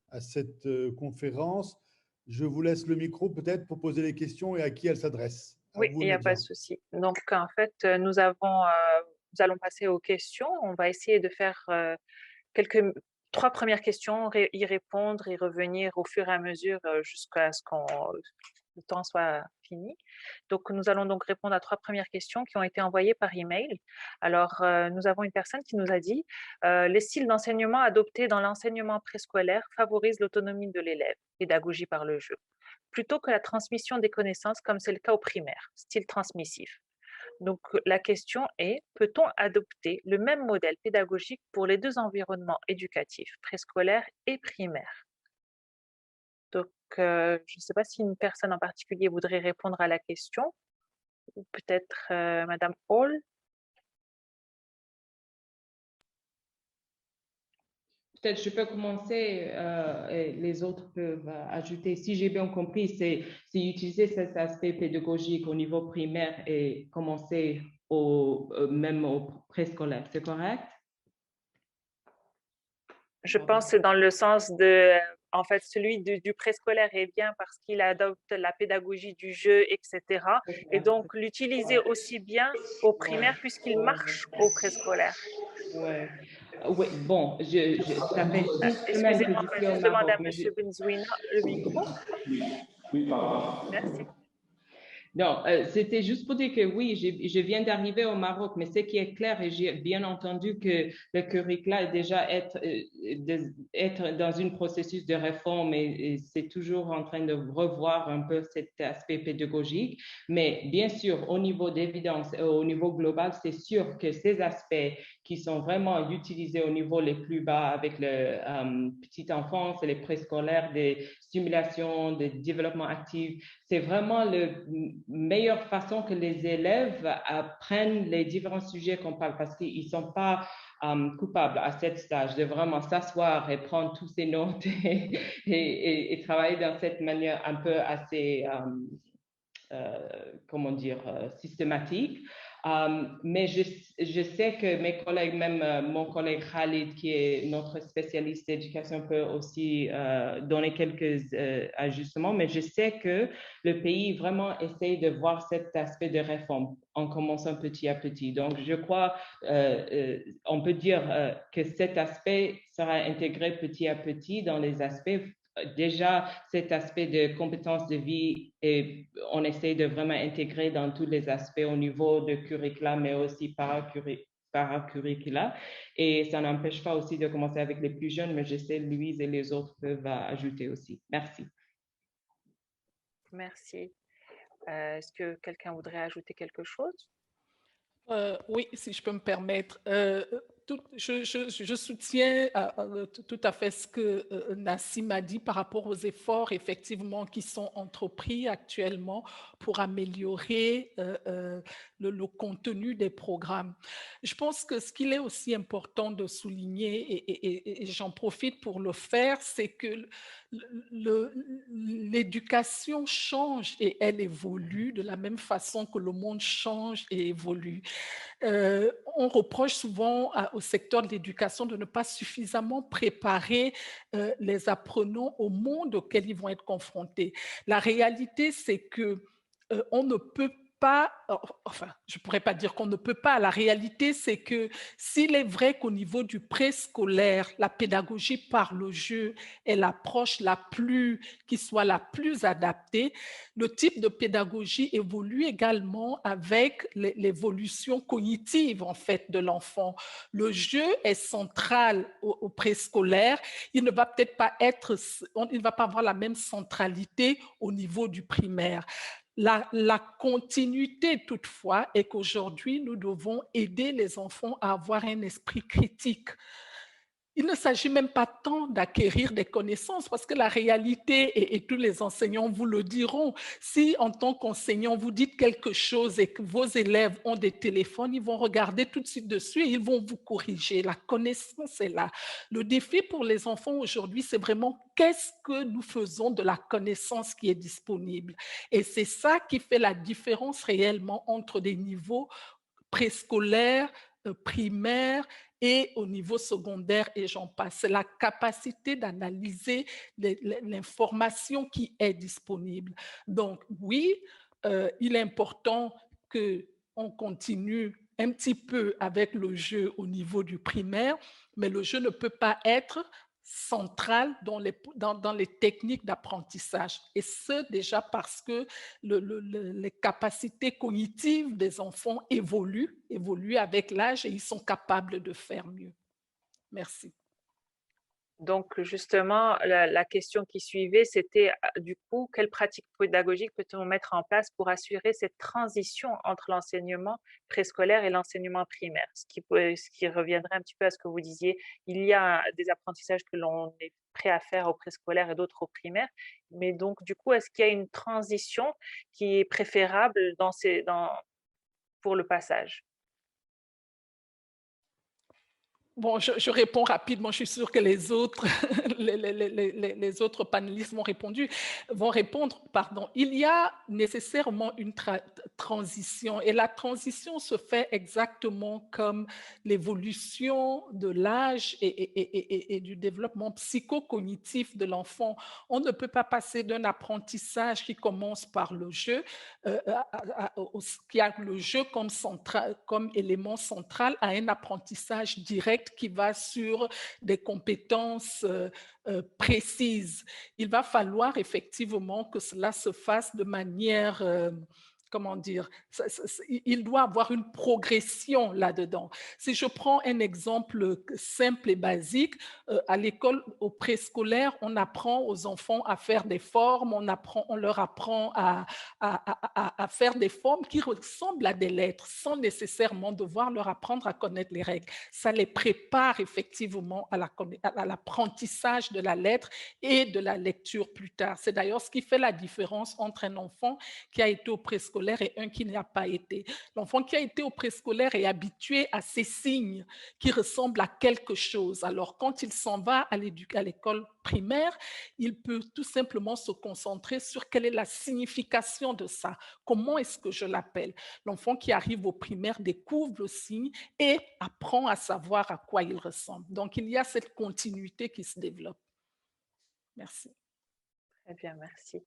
[SPEAKER 2] à cette conférence. Je vous laisse le micro peut-être pour poser les questions et à qui elles s'adressent.
[SPEAKER 1] Oui, il n'y a pas de souci. Donc, en fait, nous allons passer aux questions. On va essayer de faire 3 premières questions, y répondre et revenir au fur et à mesure jusqu'à ce qu'on le temps soit fini. Donc, nous allons donc répondre à 3 premières questions qui ont été envoyées par email. Alors, nous avons une personne qui nous a dit les styles d'enseignement adoptés dans l'enseignement préscolaire favorisent l'autonomie de l'élève, pédagogie par le jeu, plutôt que la transmission des connaissances comme c'est le cas au primaire, style transmissif. Donc, la question est, peut-on adopter le même modèle pédagogique pour les deux environnements éducatifs, préscolaire et primaire? Donc, je ne sais pas si une personne en particulier voudrait répondre à la question, ou peut-être Madame Hall.
[SPEAKER 5] Peut-être je peux commencer et les autres peuvent ajouter. Si j'ai bien compris, c'est utiliser cet aspect pédagogique au niveau primaire et commencer même au préscolaire. C'est correct?
[SPEAKER 1] Je pense que c'est dans le sens de, en fait, celui du préscolaire est bien parce qu'il adopte la pédagogie du jeu, etc. Et donc, l'utiliser aussi bien au primaire puisqu'il marche au préscolaire.
[SPEAKER 5] Ouais. Oui, bon, ça fait 6 semaines que
[SPEAKER 1] Excusez-moi,
[SPEAKER 5] je
[SPEAKER 1] je
[SPEAKER 5] suis
[SPEAKER 1] vais
[SPEAKER 5] au
[SPEAKER 1] juste demander à
[SPEAKER 5] Maroc.
[SPEAKER 1] M. Benzouina le micro.
[SPEAKER 4] Oui, pardon.
[SPEAKER 1] Merci.
[SPEAKER 5] Non, c'était juste pour dire que oui, je viens d'arriver au Maroc, mais ce qui est clair, et j'ai bien entendu que le curriculum est déjà être dans un processus de réforme et c'est toujours en train de revoir un peu cet aspect pédagogique. Mais bien sûr, au niveau d'évidence, au niveau global, c'est sûr que ces aspects qui sont vraiment utilisés au niveau les plus bas avec le petite enfance et les préscolaires, des stimulations, des développements actifs, c'est vraiment la meilleure façon que les élèves apprennent les différents sujets qu'on parle parce qu'ils ne sont pas coupables à cet stage de vraiment s'asseoir et prendre tous ces notes et travailler dans cette manière un peu assez, comment dire, systématique. Mais je sais que mes collègues, même mon collègue Khalid, qui est notre spécialiste d'éducation, peut aussi donner quelques ajustements. Mais je sais que le pays vraiment essaye de voir cet aspect de réforme en commençant petit à petit. Donc, je crois, on peut dire que cet aspect sera intégré petit à petit dans les aspects. Déjà, cet aspect de compétences de vie, et on essaie de vraiment intégrer dans tous les aspects au niveau de curricula, mais aussi paracurricula. Et ça n'empêche pas aussi de commencer avec les plus jeunes, mais je sais Louise et les autres peuvent ajouter aussi. Merci.
[SPEAKER 1] Merci. Est-ce que quelqu'un voudrait ajouter quelque chose?
[SPEAKER 6] Oui, si je peux me permettre. Je soutiens tout à fait ce que Nassim a dit par rapport aux efforts effectivement qui sont entrepris actuellement pour améliorer le contenu des programmes. Je pense que ce qu'il est aussi important de souligner, et j'en profite pour le faire, c'est que l'éducation change et elle évolue de la même façon que le monde change et évolue. On reproche souvent au secteur de l'éducation de ne pas suffisamment préparer les apprenants au monde auquel ils vont être confrontés. La réalité, c'est que on ne peut pas, enfin, je ne pourrais pas dire qu'on ne peut pas. La réalité, c'est que s'il est vrai qu'au niveau du préscolaire, la pédagogie par le jeu est l'approche qui soit la plus adaptée, le type de pédagogie évolue également avec l'évolution cognitive en fait de l'enfant. Le jeu est central au préscolaire. Il ne va peut-être pas il ne va pas avoir la même centralité au niveau du primaire. La continuité, toutefois, est qu'aujourd'hui, nous devons aider les enfants à avoir un esprit critique. Il ne s'agit même pas tant d'acquérir des connaissances parce que la réalité, et tous les enseignants vous le diront, si en tant qu'enseignant vous dites quelque chose et que vos élèves ont des téléphones, ils vont regarder tout de suite dessus et ils vont vous corriger. La connaissance est là. Le défi pour les enfants aujourd'hui, c'est vraiment qu'est-ce que nous faisons de la connaissance qui est disponible. Et c'est ça qui fait la différence réellement entre des niveaux préscolaires, primaires et au niveau secondaire et j'en passe. C'est la capacité d'analyser l'information qui est disponible. Donc oui, il est important qu'on continue un petit peu avec le jeu au niveau du primaire, mais le jeu ne peut pas être central dans les techniques d'apprentissage. Et ce, déjà parce que les capacités cognitives des enfants évoluent avec l'âge et ils sont capables de faire mieux. Merci.
[SPEAKER 1] Donc, justement, la question qui suivait, c'était du coup, quelles pratiques pédagogiques peut-on mettre en place pour assurer cette transition entre l'enseignement préscolaire et l'enseignement primaire? Ce qui reviendrait un petit peu à ce que vous disiez, il y a des apprentissages que l'on est prêt à faire au préscolaire et d'autres au primaire, mais donc, du coup, est-ce qu'il y a une transition qui est préférable pour le passage?
[SPEAKER 6] Bon, je réponds rapidement, je suis sûre que les autres, les autres panélistes vont répondre, pardon. Il y a nécessairement une transition et la transition se fait exactement comme l'évolution de l'âge et du développement psychocognitif de l'enfant. On ne peut pas passer d'un apprentissage qui commence par le jeu, qui a le jeu comme élément central, à un apprentissage direct qui va sur des compétences précises. Il va falloir effectivement que cela se fasse de manière, comment dire, il doit avoir une progression là-dedans. Si je prends un exemple simple et basique, à l'école, au préscolaire, on apprend aux enfants à faire des formes, on leur apprend à faire des formes qui ressemblent à des lettres, sans nécessairement devoir leur apprendre à connaître les règles. Ça les prépare effectivement à l'apprentissage de la lettre et de la lecture plus tard. C'est d'ailleurs ce qui fait la différence entre un enfant qui a été au préscolaire et un qui n'a pas été. L'enfant qui a été au préscolaire est habitué à ces signes qui ressemblent à quelque chose. Alors, quand il s'en va à l'école primaire, il peut tout simplement se concentrer sur quelle est la signification de ça. Comment est-ce que je l'appelle? L'enfant qui arrive au primaire découvre le signe et apprend à savoir à quoi il ressemble. Donc, il y a cette continuité qui se développe. Merci.
[SPEAKER 1] Très bien, merci.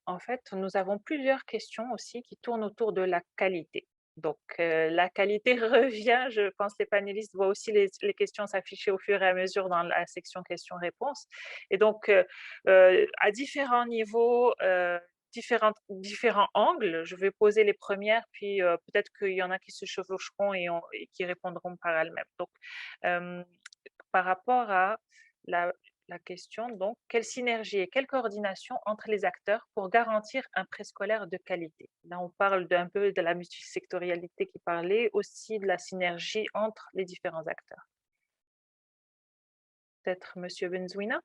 [SPEAKER 1] En fait, nous avons plusieurs questions aussi qui tournent autour de la qualité. Donc, la qualité revient, je pense que les panélistes voient aussi les questions s'afficher au fur et à mesure dans la section questions-réponses. Et donc, à différents niveaux, différents angles, je vais poser les premières, puis peut-être qu'il y en a qui se chevaucheront et qui répondront par elles-mêmes. Donc, par rapport à la question, donc, quelle synergie et quelle coordination entre les acteurs pour garantir un préscolaire de qualité? Là, on parle un peu de la multisectorialité qui parlait, aussi de la synergie entre les différents acteurs. Peut-être Monsieur Benzouina?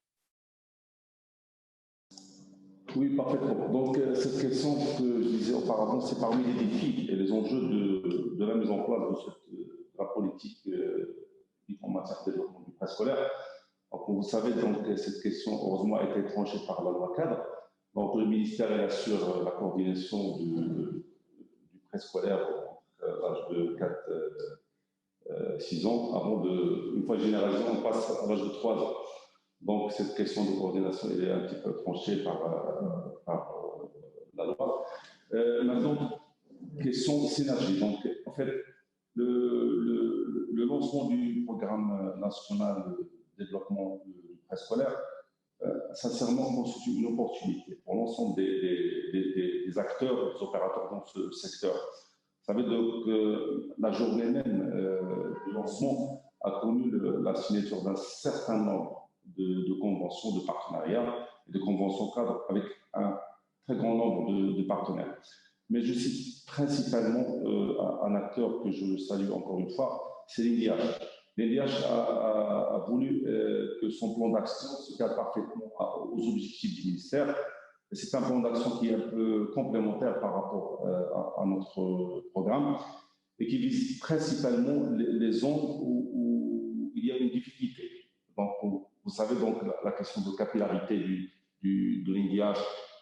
[SPEAKER 4] Oui, parfaitement. Donc, cette question que je disais auparavant, c'est parmi les défis et les enjeux de la mise en place de la politique en matière de développement du préscolaire. Donc, vous savez, donc, cette question, heureusement, a été tranchée par la loi cadre. Donc, le ministère est assure la coordination du préscolaire à l'âge de 4-6 ans, une fois généralisé, on passe à l'âge de 3 ans. Donc, cette question de coordination elle est un petit peu tranchée par la loi. Maintenant, question de synergie. Donc, en fait, le lancement du programme national de développement du préscolaire, sincèrement, constitue une opportunité pour l'ensemble des acteurs, des opérateurs dans ce secteur. Ça veut dire que la journée même du lancement a connu la signature d'un certain nombre de conventions de partenariat et de conventions cadres avec un très grand nombre de partenaires. Mais je cite principalement un acteur que je salue encore une fois, c'est l'INDIH. L'INDIH a voulu que son plan d'action se cale parfaitement aux objectifs du ministère. C'est un plan d'action qui est un peu complémentaire par rapport à notre programme et qui vise principalement les zones où il y a une difficulté. Donc, vous savez, donc, la question de capillarité de l'INDIH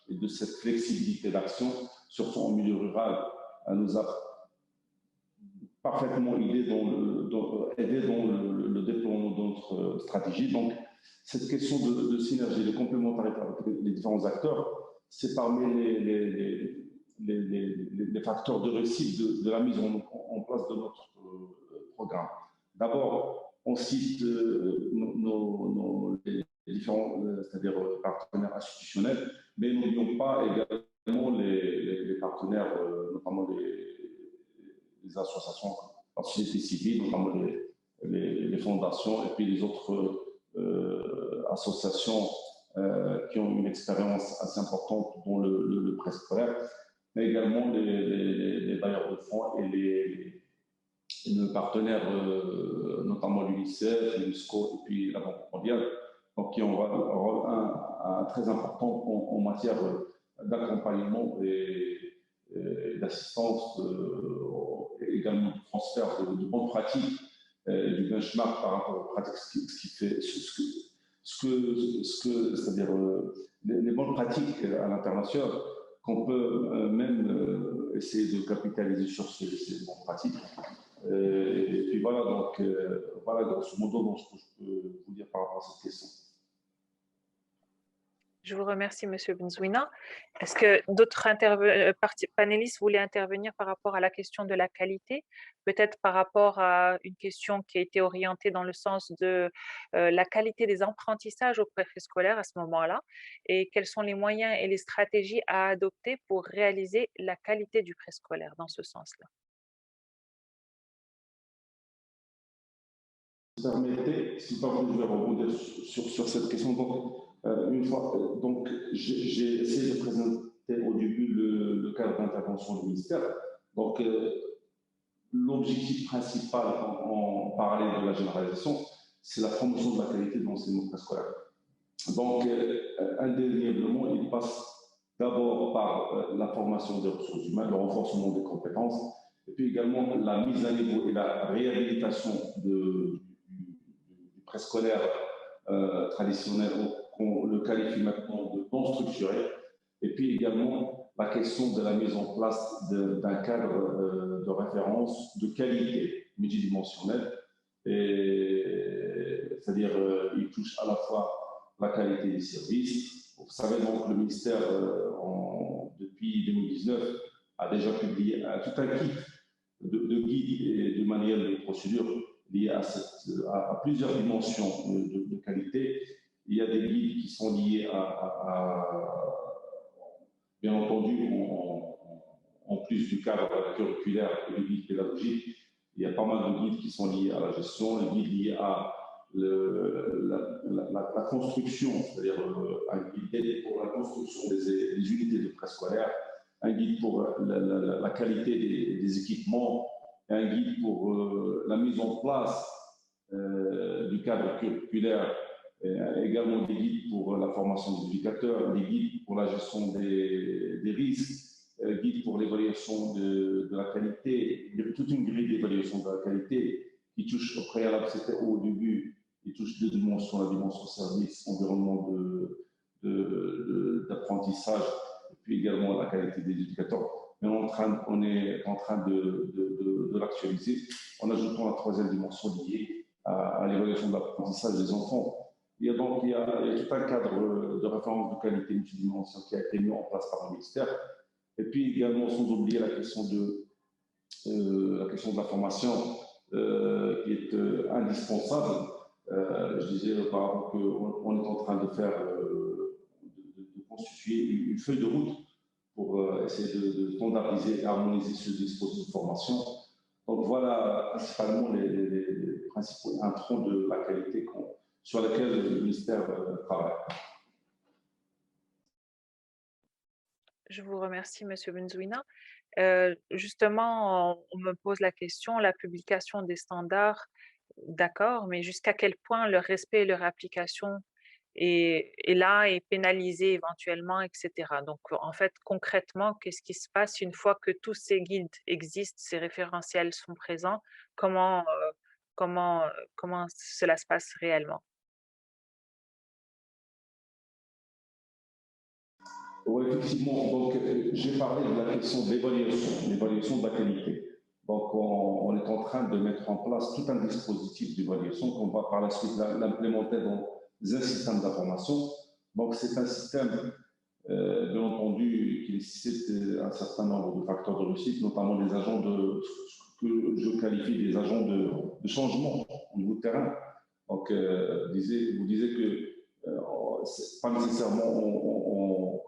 [SPEAKER 4] et de cette flexibilité d'action, surtout en milieu rural, nous a parfaitement aidé dans le déploiement de notre stratégie. Donc, cette question de synergie, de complémentarité avec les différents acteurs, c'est parmi les facteurs de réussite de la mise en place de notre programme. D'abord, on cite les différents, c'est-à-dire partenaires institutionnels, mais n'oublions pas également les partenaires, notamment les associations, la société civile, notamment les fondations, et puis les autres associations qui ont une expérience assez importante dans le préscolaire, mais également les bailleurs de fonds et les partenaires, notamment l'UNICEF, l'UNESCO et puis la Banque mondiale, donc qui ont un rôle très important en matière d'accompagnement et d'assistance, également de transfert de bonnes pratiques, du benchmark par rapport aux pratiques, c'est-à-dire les bonnes pratiques à l'international, qu'on peut même essayer de capitaliser sur ces bonnes pratiques. Et puis voilà, donc voilà grosso modo ce que je peux vous dire par rapport à cette question.
[SPEAKER 1] Je vous remercie, Monsieur Benzouina. Est-ce que d'autres panélistes voulaient intervenir par rapport à la question de la qualité, peut-être par rapport à une question qui a été orientée dans le sens de la qualité des apprentissages au préscolaire à ce moment-là, et quels sont les moyens et les stratégies à adopter pour réaliser la qualité du préscolaire dans ce sens-là?
[SPEAKER 4] Si vous permettez, si pas vous, je vais rebondir sur cette question. Donc, j'ai essayé de présenter au début le cadre d'intervention du ministère. Donc, l'objectif principal en parallèle de la généralisation, c'est la promotion de la qualité de l'enseignement préscolaire. Donc, indéniablement, il passe d'abord par la formation des ressources humaines, le renforcement des compétences, et puis également la mise à niveau et la réhabilitation du préscolaire traditionnel, qu'on le qualifie maintenant de non structuré, et puis également la question de la mise en place d'un cadre de référence de qualité multidimensionnelle, c'est-à-dire il touche à la fois la qualité des services. Vous savez donc le ministère, depuis 2019, a déjà publié tout un kit de guides et de manuels de procédures liés à plusieurs dimensions de qualité. Il y a des guides qui sont liés bien entendu, en plus du cadre curriculaire et du guide pédagogique, il y a pas mal de guides qui sont liés à la gestion, les guides liés à la construction, c'est-à-dire un guide pour la construction des unités de préscolaire, un guide pour la qualité des équipements, un guide pour la mise en place du cadre curriculaire, également des guides pour la formation des éducateurs, des guides pour la gestion des risques, guides pour l'évaluation de la qualité, toute une grille d'évaluation de la qualité qui touche au préalable, c'était au début, il touche deux dimensions, la dimension service, environnement d'apprentissage, et puis également la qualité des éducateurs. Mais on est en train de l'actualiser en ajoutant la troisième dimension liée à l'évaluation de l'apprentissage des enfants. Il y a tout un cadre de référence de qualité multidimension qui a été mis en place par le ministère. Et puis également, sans oublier la question de la formation qui est indispensable. Je disais auparavant qu'on est en train de constituer une feuille de route pour essayer de standardiser et harmoniser ce dispositif de formation. Donc voilà principalement les principaux intrants de la qualité sur laquelle le ministère travaille.
[SPEAKER 1] Je vous remercie, Monsieur Benzouina. Justement, on me pose la question, la publication des standards, d'accord, mais jusqu'à quel point leur respect et leur application est là et pénalisé éventuellement, etc. Donc, en fait, concrètement, qu'est-ce qui se passe une fois que tous ces guides existent, ces référentiels sont présents? Comment cela se passe réellement?
[SPEAKER 4] Oui, effectivement. Donc, j'ai parlé de la question de l'évaluation de la qualité. Donc, on est en train de mettre en place tout un dispositif d'évaluation qu'on va par la suite l'implémenter dans un système d'information. Donc, c'est un système, bien entendu, qui nécessite un certain nombre de facteurs de réussite, notamment des agents que je qualifie des agents de changement au niveau de terrain. Donc, vous disiez que pas nécessairement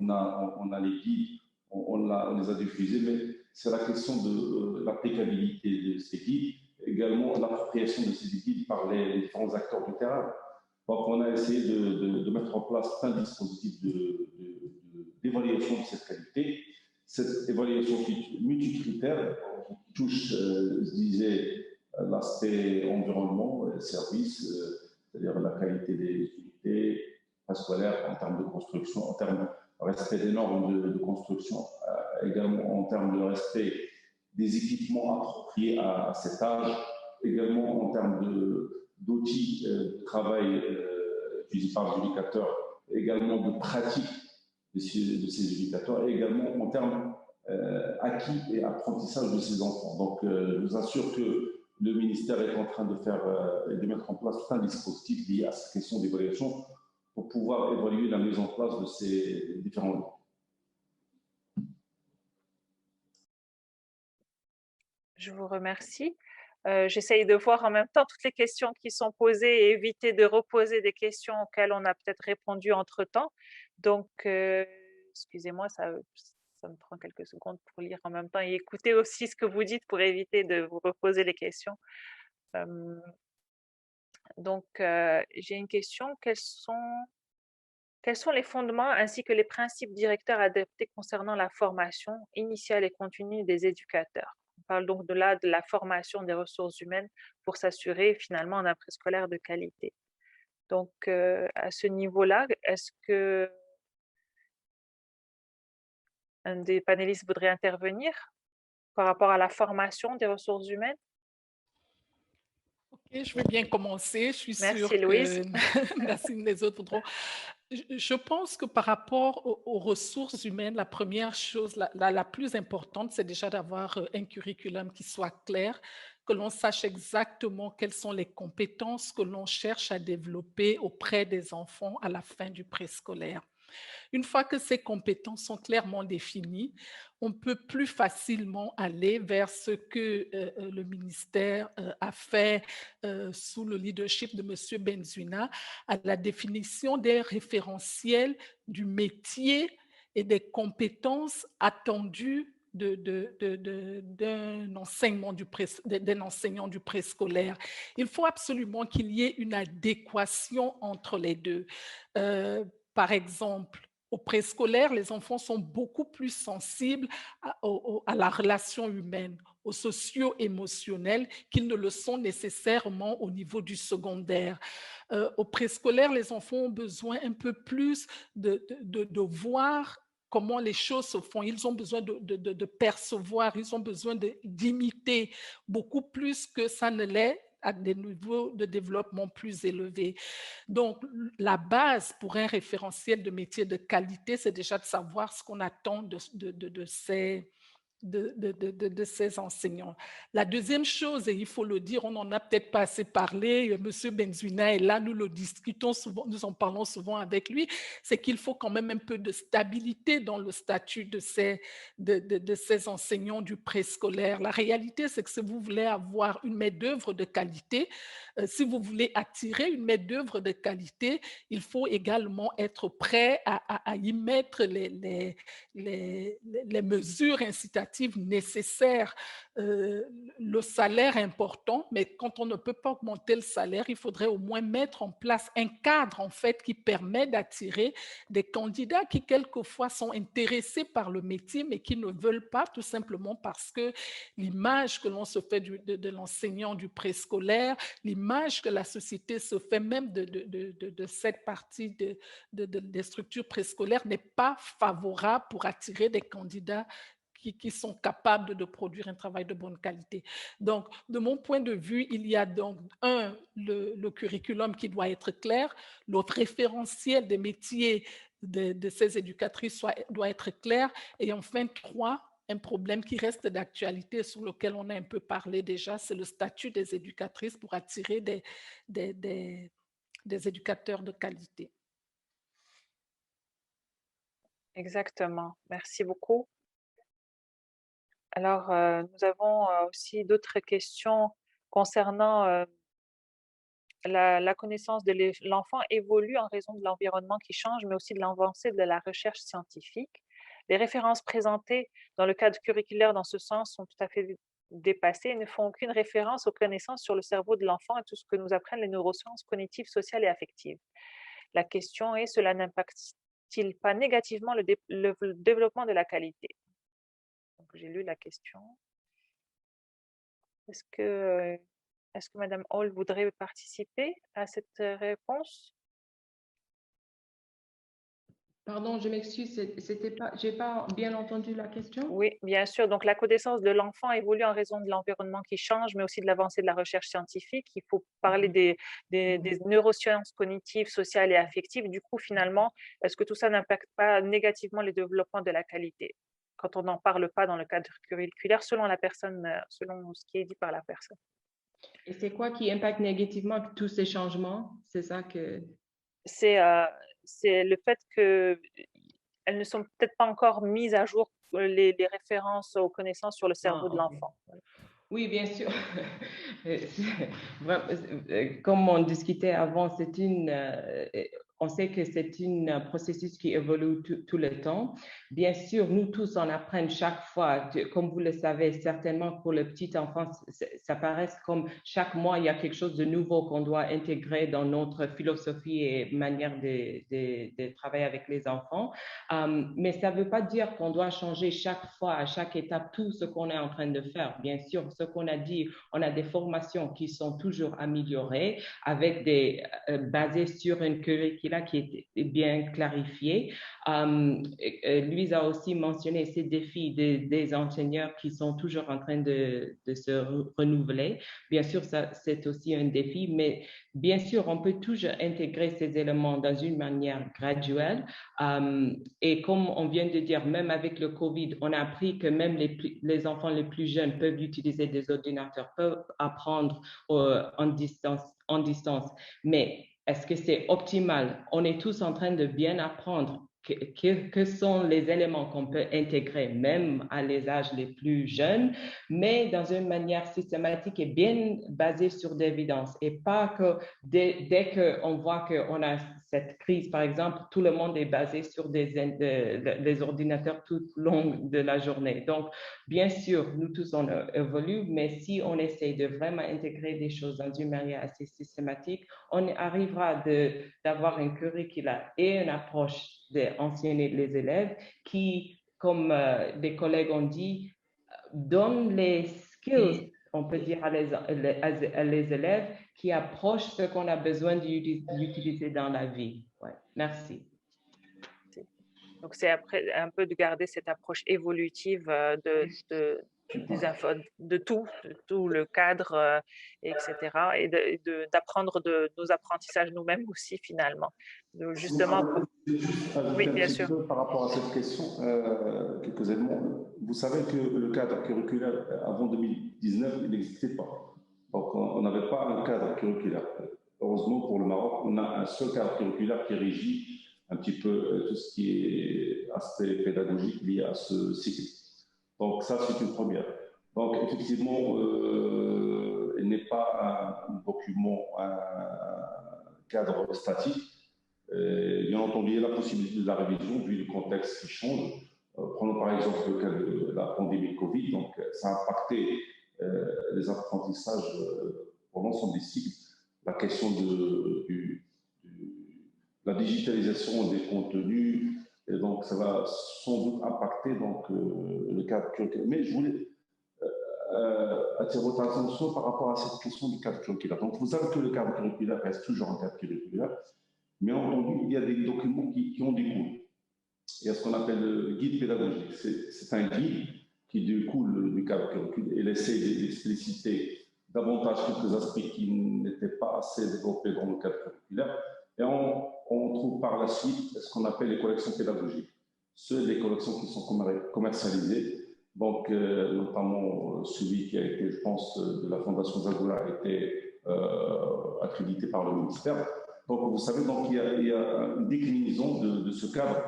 [SPEAKER 4] on a les guides, on les a diffusés, mais c'est la question de l'applicabilité de ces guides, également l'appropriation de ces guides par les différents acteurs du terrain. Donc, on a essayé de mettre en place un dispositif d'évaluation de cette qualité. Cette évaluation multicritère qui touche, je disais, l'aspect environnement, service, c'est-à-dire la qualité des unités scolaires en termes de construction, en termes de respect des normes de construction, également en termes de respect des équipements appropriés à cet âge, également en termes d'outils de travail utilisés par les éducateurs, également de pratiques de ces éducateurs, et également en termes acquis et apprentissage de ces enfants. Donc, je vous assure que le ministère est en train de mettre en place tout un dispositif lié à cette question d'évaluation pour pouvoir évaluer la mise en place de ces différents lots.
[SPEAKER 1] Je vous remercie. J'essaye de voir en même temps toutes les questions qui sont posées et éviter de reposer des questions auxquelles on a peut-être répondu entre-temps. Donc, excusez-moi, ça me prend quelques secondes pour lire en même temps et écouter aussi ce que vous dites pour éviter de vous reposer les questions. Donc, j'ai une question. Quels sont les fondements ainsi que les principes directeurs adoptés concernant la formation initiale et continue des éducateurs? On parle donc de la formation des ressources humaines pour s'assurer finalement d'un préscolaire de qualité. Donc, à ce niveau-là, est-ce que un des panélistes voudrait intervenir par rapport à la formation des ressources humaines?
[SPEAKER 6] Ok, je vais bien commencer. Je suis sûre
[SPEAKER 1] Merci, Louise.
[SPEAKER 6] que merci, les autres voudront. Je pense que par rapport aux ressources humaines, la première chose, la plus importante, c'est déjà d'avoir un curriculum qui soit clair, que l'on sache exactement quelles sont les compétences que l'on cherche à développer auprès des enfants à la fin du préscolaire. Une fois que ces compétences sont clairement définies, on peut plus facilement aller vers ce que le ministère a fait sous le leadership de M. Benzouina, à la définition des référentiels du métier et des compétences attendues d'un enseignant du préscolaire. Il faut absolument qu'il y ait une adéquation entre les deux. Par exemple, au préscolaire, les enfants sont beaucoup plus sensibles à la relation humaine, au socio-émotionnel, qu'ils ne le sont nécessairement au niveau du secondaire. Au préscolaire, les enfants ont besoin un peu plus de voir comment les choses se font. Ils ont besoin de percevoir, ils ont besoin d'imiter beaucoup plus que ça ne l'est à des niveaux de développement plus élevés. Donc, la base pour un référentiel de métier de qualité, c'est déjà de savoir ce qu'on attend de ces enseignants. La deuxième chose, et il faut le dire, on n'en a peut-être pas assez parlé, M. Benzouina est là, nous le discutons souvent, nous en parlons souvent avec lui, c'est qu'il faut quand même un peu de stabilité dans le statut de ces enseignants du préscolaire. La réalité, c'est que si vous voulez avoir une main-d'œuvre de qualité, si vous voulez attirer une main-d'œuvre de qualité, il faut également être prêt à y mettre les mesures incitatives nécessaires. Le salaire est important, mais quand on ne peut pas augmenter le salaire, il faudrait au moins mettre en place un cadre en fait qui permet d'attirer des candidats qui quelquefois sont intéressés par le métier, mais qui ne veulent pas tout simplement parce que l'image que l'on se fait de l'enseignant du préscolaire, l'image que la société se fait même de cette partie des structures préscolaires n'est pas favorable pour attirer des candidats qui sont capables de produire un travail de bonne qualité. Donc, de mon point de vue, il y a donc, le curriculum qui doit être clair, le référentiel des métiers de ces éducatrices doit être clair, et enfin, 3, un problème qui reste d'actualité sur lequel on a un peu parlé déjà, c'est le statut des éducatrices pour attirer des éducateurs de qualité.
[SPEAKER 1] Exactement. Merci beaucoup. Alors, nous avons aussi d'autres questions concernant la connaissance de l'enfant évolue en raison de l'environnement qui change, mais aussi de l'avancée de la recherche scientifique. Les références présentées dans le cadre curriculaire dans ce sens sont tout à fait dépassées et ne font aucune référence aux connaissances sur le cerveau de l'enfant et tout ce que nous apprennent les neurosciences cognitives, sociales et affectives. La question est, cela n'impacte-t-il pas négativement le développement de la qualité? Donc, j'ai lu la question. Est-ce que Madame Hall voudrait participer à cette réponse?
[SPEAKER 5] Pardon, je m'excuse, j'ai pas bien entendu la question.
[SPEAKER 1] Oui, bien sûr. Donc, la connaissance de l'enfant évolue en raison de l'environnement qui change, mais aussi de l'avancée de la recherche scientifique. Il faut parler des neurosciences cognitives, sociales et affectives. Du coup, finalement, est-ce que tout ça n'impacte pas négativement le développement de la qualité quand on n'en parle pas dans le cadre curriculaire, selon la personne, selon ce qui est dit par la personne?
[SPEAKER 5] Et c'est quoi qui impacte négativement tous ces changements? C'est ça que...
[SPEAKER 1] C'est le fait qu'elles ne sont peut-être pas encore mises à jour, les références aux connaissances sur le cerveau de
[SPEAKER 5] ok.
[SPEAKER 1] l'enfant.
[SPEAKER 5] Oui, bien sûr. Comme on discutait avant, on sait que c'est un processus qui évolue tout le temps. Bien sûr, nous tous en apprenons chaque fois. Comme vous le savez, certainement pour le petit enfant, ça paraît comme chaque mois, il y a quelque chose de nouveau qu'on doit intégrer dans notre philosophie et manière de travailler avec les enfants. Mais ça ne veut pas dire qu'on doit changer chaque fois, à chaque étape, tout ce qu'on est en train de faire. Bien sûr, ce qu'on a dit, on a des formations qui sont toujours améliorées, avec basées sur une curricula qui est bien clarifiée. Louise a aussi mentionné ces défis des enseignants qui sont toujours en train de se renouveler. Bien sûr, c'est aussi un défi, mais bien sûr, on peut toujours intégrer ces éléments dans une manière graduelle. Et comme on vient de dire, même avec le COVID, on a appris que même les enfants les plus jeunes peuvent utiliser des ordinateurs, peuvent apprendre en distance. Mais est-ce que c'est optimal? On est tous en train de bien apprendre. Que sont les éléments qu'on peut intégrer, même à les âges les plus jeunes, mais dans une manière systématique et bien basée sur d'évidence, et pas que dès qu'on voit qu'on a cette crise, par exemple, tout le monde est basé sur des ordinateurs tout au long de la journée. Donc, bien sûr, nous tous, on évolue, mais si on essaie de vraiment intégrer des choses dans une manière assez systématique, on arrivera d'avoir un curricula et une approche d'enseigner les élèves qui, comme des collègues ont dit, donne les skills, on peut dire, à les élèves qui approchent ce qu'on a besoin d'utiliser dans la vie. Ouais. Merci.
[SPEAKER 1] Donc, c'est après un peu de garder cette approche évolutive de tout le cadre, etc. Et d'apprendre de nos apprentissages nous-mêmes aussi, finalement. Justement,
[SPEAKER 4] oui, bien sûr. Par rapport à cette question, quelques éléments. Vous savez que le cadre curriculaire, avant 2019, il n'existait pas. Donc, on n'avait pas un cadre curriculaire. Heureusement, pour le Maroc, on a un seul cadre curriculaire qui régit un petit peu tout ce qui est aspect pédagogique lié à ce cycle. Donc, ça, c'est une première. Donc, effectivement, il n'est pas un document, un cadre statique. Bien entendu, il y a la possibilité de la révision vu le contexte qui change. Prenons par exemple le cas de la pandémie Covid. Donc, ça a impacté les apprentissages pour l'ensemble des cycles. La question de la digitalisation des contenus, et donc ça va sans doute impacter donc, le cadre curriculaire. Mais je voulais attirer votre attention par rapport à cette question du cadre curriculaire. Donc vous savez que le cadre curriculaire reste toujours un cadre curriculaire, mais entendu, il y a des documents qui en découlent. Il y a ce qu'on appelle le guide pédagogique. C'est un guide qui découle du cadre curriculaire. Il essaie d'expliciter davantage quelques aspects qui n'étaient pas assez développés dans le cadre curriculaire. Et on trouve par la suite ce qu'on appelle les collections pédagogiques. Les collections qui sont commercialisées, donc notamment celui qui a été, je pense, de la Fondation Zagora a été accrédité par le ministère. Donc vous savez, donc, il y a une déclinaison de ce cadre.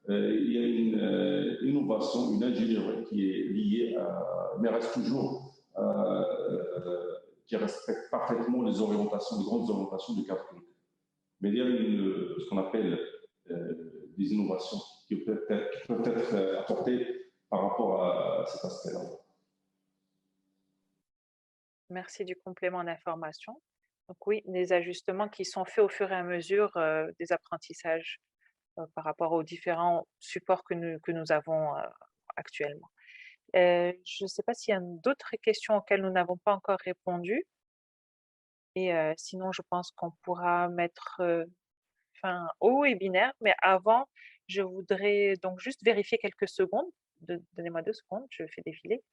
[SPEAKER 4] Il y a une innovation, une ingénierie qui est liée à, mais reste toujours qui respectent parfaitement les orientations, les grandes orientations du cadre curriculaire. Mais il y a ce qu'on appelle des innovations qui peuvent être apportées par rapport à cet aspect-là.
[SPEAKER 1] Merci du complément d'information. Donc oui, des ajustements qui sont faits au fur et à mesure des apprentissages par rapport aux différents supports que nous avons actuellement. Je ne sais pas s'il y a d'autres questions auxquelles nous n'avons pas encore répondu. Et sinon, je pense qu'on pourra mettre fin au webinaire. Mais avant, je voudrais donc juste vérifier quelques secondes. Donnez-moi 2 secondes, je fais défiler.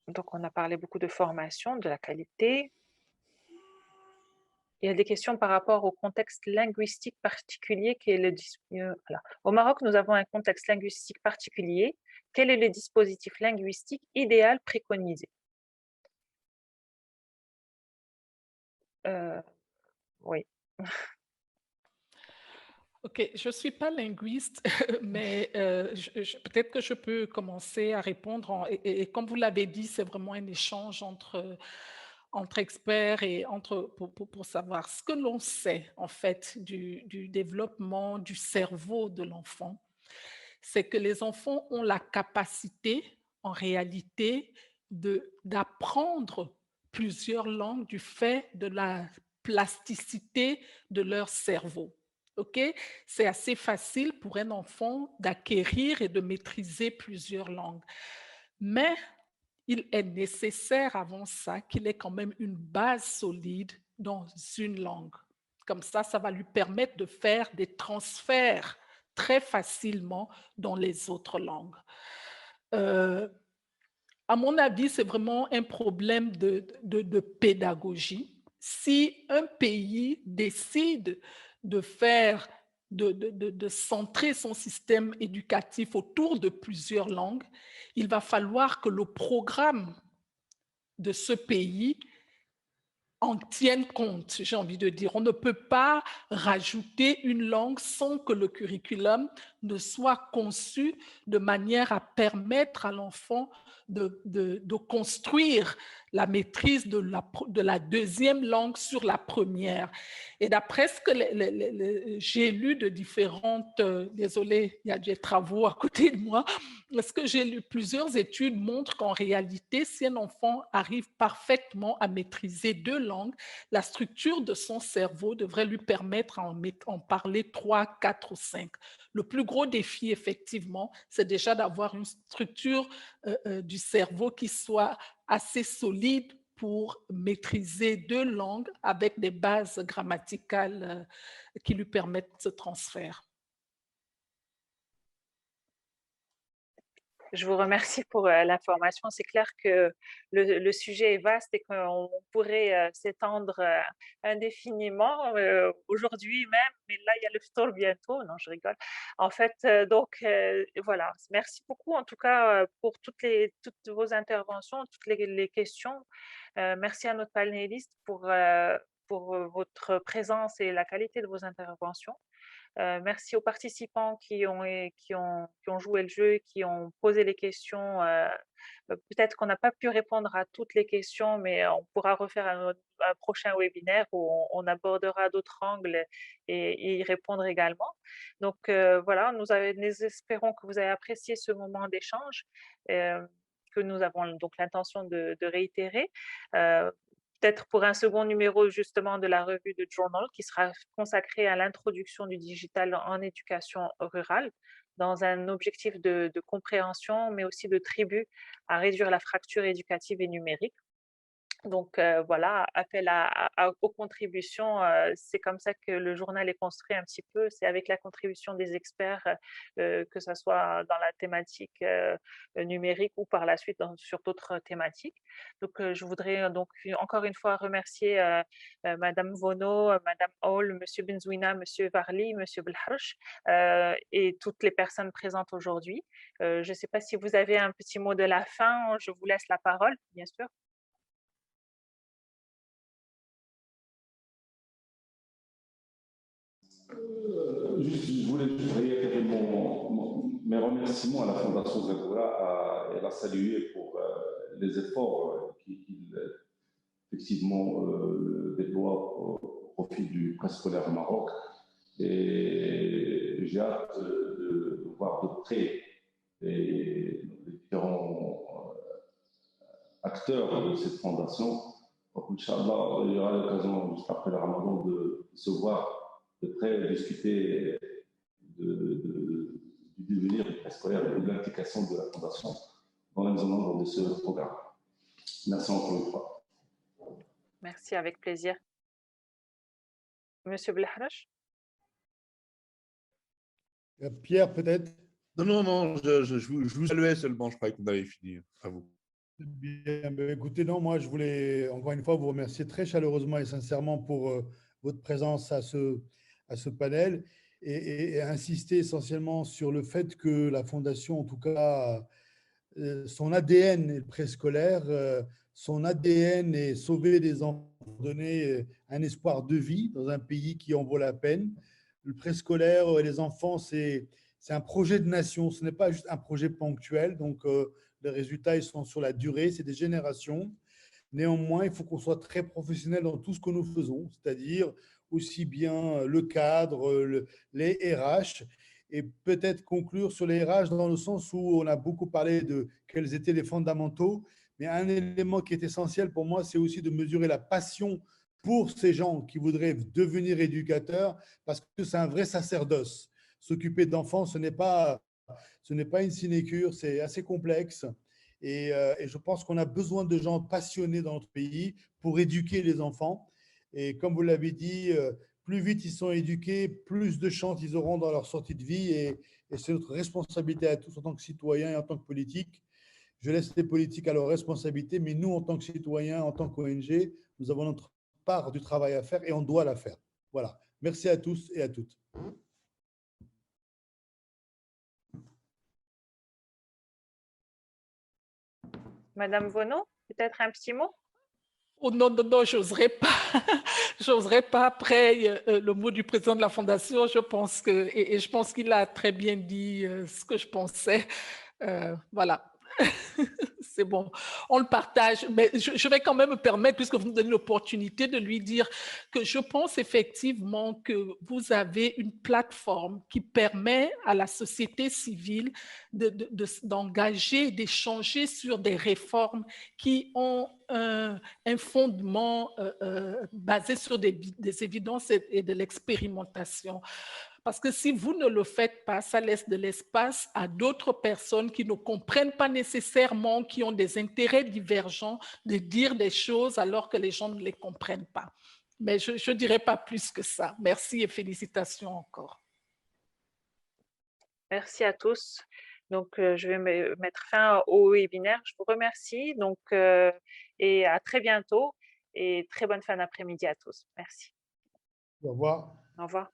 [SPEAKER 1] Donc, on a parlé beaucoup de formation, de la qualité. Il y a des questions par rapport au contexte linguistique particulier qui est voilà. Au Maroc, nous avons un contexte linguistique particulier. Quel est le dispositif linguistique idéal préconisé? Oui.
[SPEAKER 6] Ok, je ne suis pas linguiste, mais peut-être que je peux commencer à répondre. Et comme vous l'avez dit, c'est vraiment un échange entre experts et pour savoir ce que l'on sait, en fait, du développement du cerveau de l'enfant. C'est que les enfants ont la capacité, en réalité, d'apprendre plusieurs langues du fait de la plasticité de leur cerveau. Okay? C'est assez facile pour un enfant d'acquérir et de maîtriser plusieurs langues. Mais il est nécessaire avant ça qu'il ait quand même une base solide dans une langue. Comme ça va lui permettre de faire des transferts très facilement dans les autres langues. À mon avis, c'est vraiment un problème de pédagogie. Si un pays décide de centrer son système éducatif autour de plusieurs langues, il va falloir que le programme de ce pays en tienne compte, j'ai envie de dire. On ne peut pas rajouter une langue sans que le curriculum ne soit conçu de manière à permettre à l'enfant de construire la maîtrise de la deuxième langue sur la première. Et d'après ce que j'ai lu de différentes, désolé, il y a des travaux à côté de moi, ce que j'ai lu, plusieurs études montrent qu'en réalité, si un enfant arrive parfaitement à maîtriser 2 langues, la structure de son cerveau devrait lui permettre en parler 3, 4 ou 5. Le plus gros défi, effectivement, c'est déjà d'avoir une structure du cerveau qui soit assez solide pour maîtriser 2 langues avec des bases grammaticales qui lui permettent ce transfert.
[SPEAKER 1] Je vous remercie pour l'information. C'est clair que le sujet est vaste et qu'on pourrait s'étendre indéfiniment aujourd'hui même, mais là, il y a le ftour bientôt. Non, je rigole. En fait, donc, voilà. Merci beaucoup, en tout cas, pour toutes vos interventions, toutes les questions. Merci à notre panéliste pour votre présence et la qualité de vos interventions. Merci aux participants qui ont joué le jeu, qui ont posé les questions. Peut-être qu'on n'a pas pu répondre à toutes les questions, mais on pourra refaire un prochain webinaire où on abordera d'autres angles et y répondre également. Donc voilà, nous espérons que vous avez apprécié ce moment d'échange que nous avons donc l'intention de réitérer. Peut-être pour un second numéro justement de la revue de Journal qui sera consacré à l'introduction du digital en éducation rurale dans un objectif de compréhension, mais aussi de tribu à réduire la fracture éducative et numérique. Donc voilà, appel aux contributions. C'est comme ça que le journal est construit un petit peu. C'est avec la contribution des experts, que ce soit dans la thématique numérique ou par la suite sur d'autres thématiques. Donc je voudrais donc encore une fois remercier Madame Vono, Madame Hall, Monsieur Benzouina, Monsieur Varli, Monsieur Belharch et toutes les personnes présentes aujourd'hui. Je ne sais pas si vous avez un petit mot de la fin. Je vous laisse la parole, bien sûr.
[SPEAKER 4] Je voulais réitérer mes remerciements à la Fondation Zagora et la saluer pour les efforts qu'il effectivement déploie au profit du préscolaire au Maroc. Et j'ai hâte de voir de près les différents acteurs de cette fondation. Donc, Inch'Allah, il y aura l'occasion, juste après le Ramadan, de se voir de près et discuter du devenir du préscolaire et de l'implication de la fondation dans la mise en œuvre de ce programme. Merci encore une fois.
[SPEAKER 1] Merci, avec plaisir. Monsieur Belharach?
[SPEAKER 2] Pierre, peut-être?
[SPEAKER 3] Non, je vous saluais seulement, je croyais qu'on avait fini. À vous.
[SPEAKER 2] Bien, écoutez, non, moi, je voulais encore une fois vous remercier très chaleureusement et sincèrement pour votre présence à ce panel et insister essentiellement sur le fait que la Fondation, en tout cas, son ADN est le préscolaire, son ADN est sauver des enfants, donner un espoir de vie dans un pays qui en vaut la peine. Le préscolaire et les enfants, c'est un projet de nation, ce n'est pas juste un projet ponctuel, donc les résultats ils sont sur la durée, c'est des générations. Néanmoins, il faut qu'on soit très professionnel dans tout ce que nous faisons, c'est-à-dire aussi bien le cadre, les RH, et peut-être conclure sur les RH dans le sens où on a beaucoup parlé de quels étaient les fondamentaux, mais un élément qui est essentiel pour moi, c'est aussi de mesurer la passion pour ces gens qui voudraient devenir éducateurs, parce que c'est un vrai sacerdoce. S'occuper d'enfants, ce n'est pas une sinécure, c'est assez complexe. Et je pense qu'on a besoin de gens passionnés dans notre pays pour éduquer les enfants. Et comme vous l'avez dit, plus vite ils sont éduqués, plus de chances ils auront dans leur sortie de vie. Et c'est notre responsabilité à tous en tant que citoyens et en tant que politiques. Je laisse les politiques à leurs responsabilités, mais nous, en tant que citoyens, en tant qu'ONG, nous avons notre part du travail à faire et on doit la faire. Voilà. Merci à tous et à toutes.
[SPEAKER 1] Madame Vonneau, peut-être un petit mot?
[SPEAKER 6] Oh non, j'oserais pas. J'oserais pas. Après le mot du président de la Fondation, je pense que, et je pense qu'il a très bien dit ce que je pensais. Voilà. C'est bon, on le partage, mais je vais quand même me permettre, puisque vous me donnez l'opportunité, de lui dire que je pense effectivement que vous avez une plateforme qui permet à la société civile d'engager, d'échanger sur des réformes qui ont un fondement basé sur des évidences et de l'expérimentation. Parce que si vous ne le faites pas, ça laisse de l'espace à d'autres personnes qui ne comprennent pas nécessairement, qui ont des intérêts divergents de dire des choses alors que les gens ne les comprennent pas. Mais je ne dirais pas plus que ça. Merci et félicitations encore.
[SPEAKER 1] Merci à tous. Donc, je vais mettre fin au webinaire. Je vous remercie donc, et à très bientôt et très bonne fin d'après-midi à tous. Merci.
[SPEAKER 2] Au revoir.
[SPEAKER 1] Au revoir.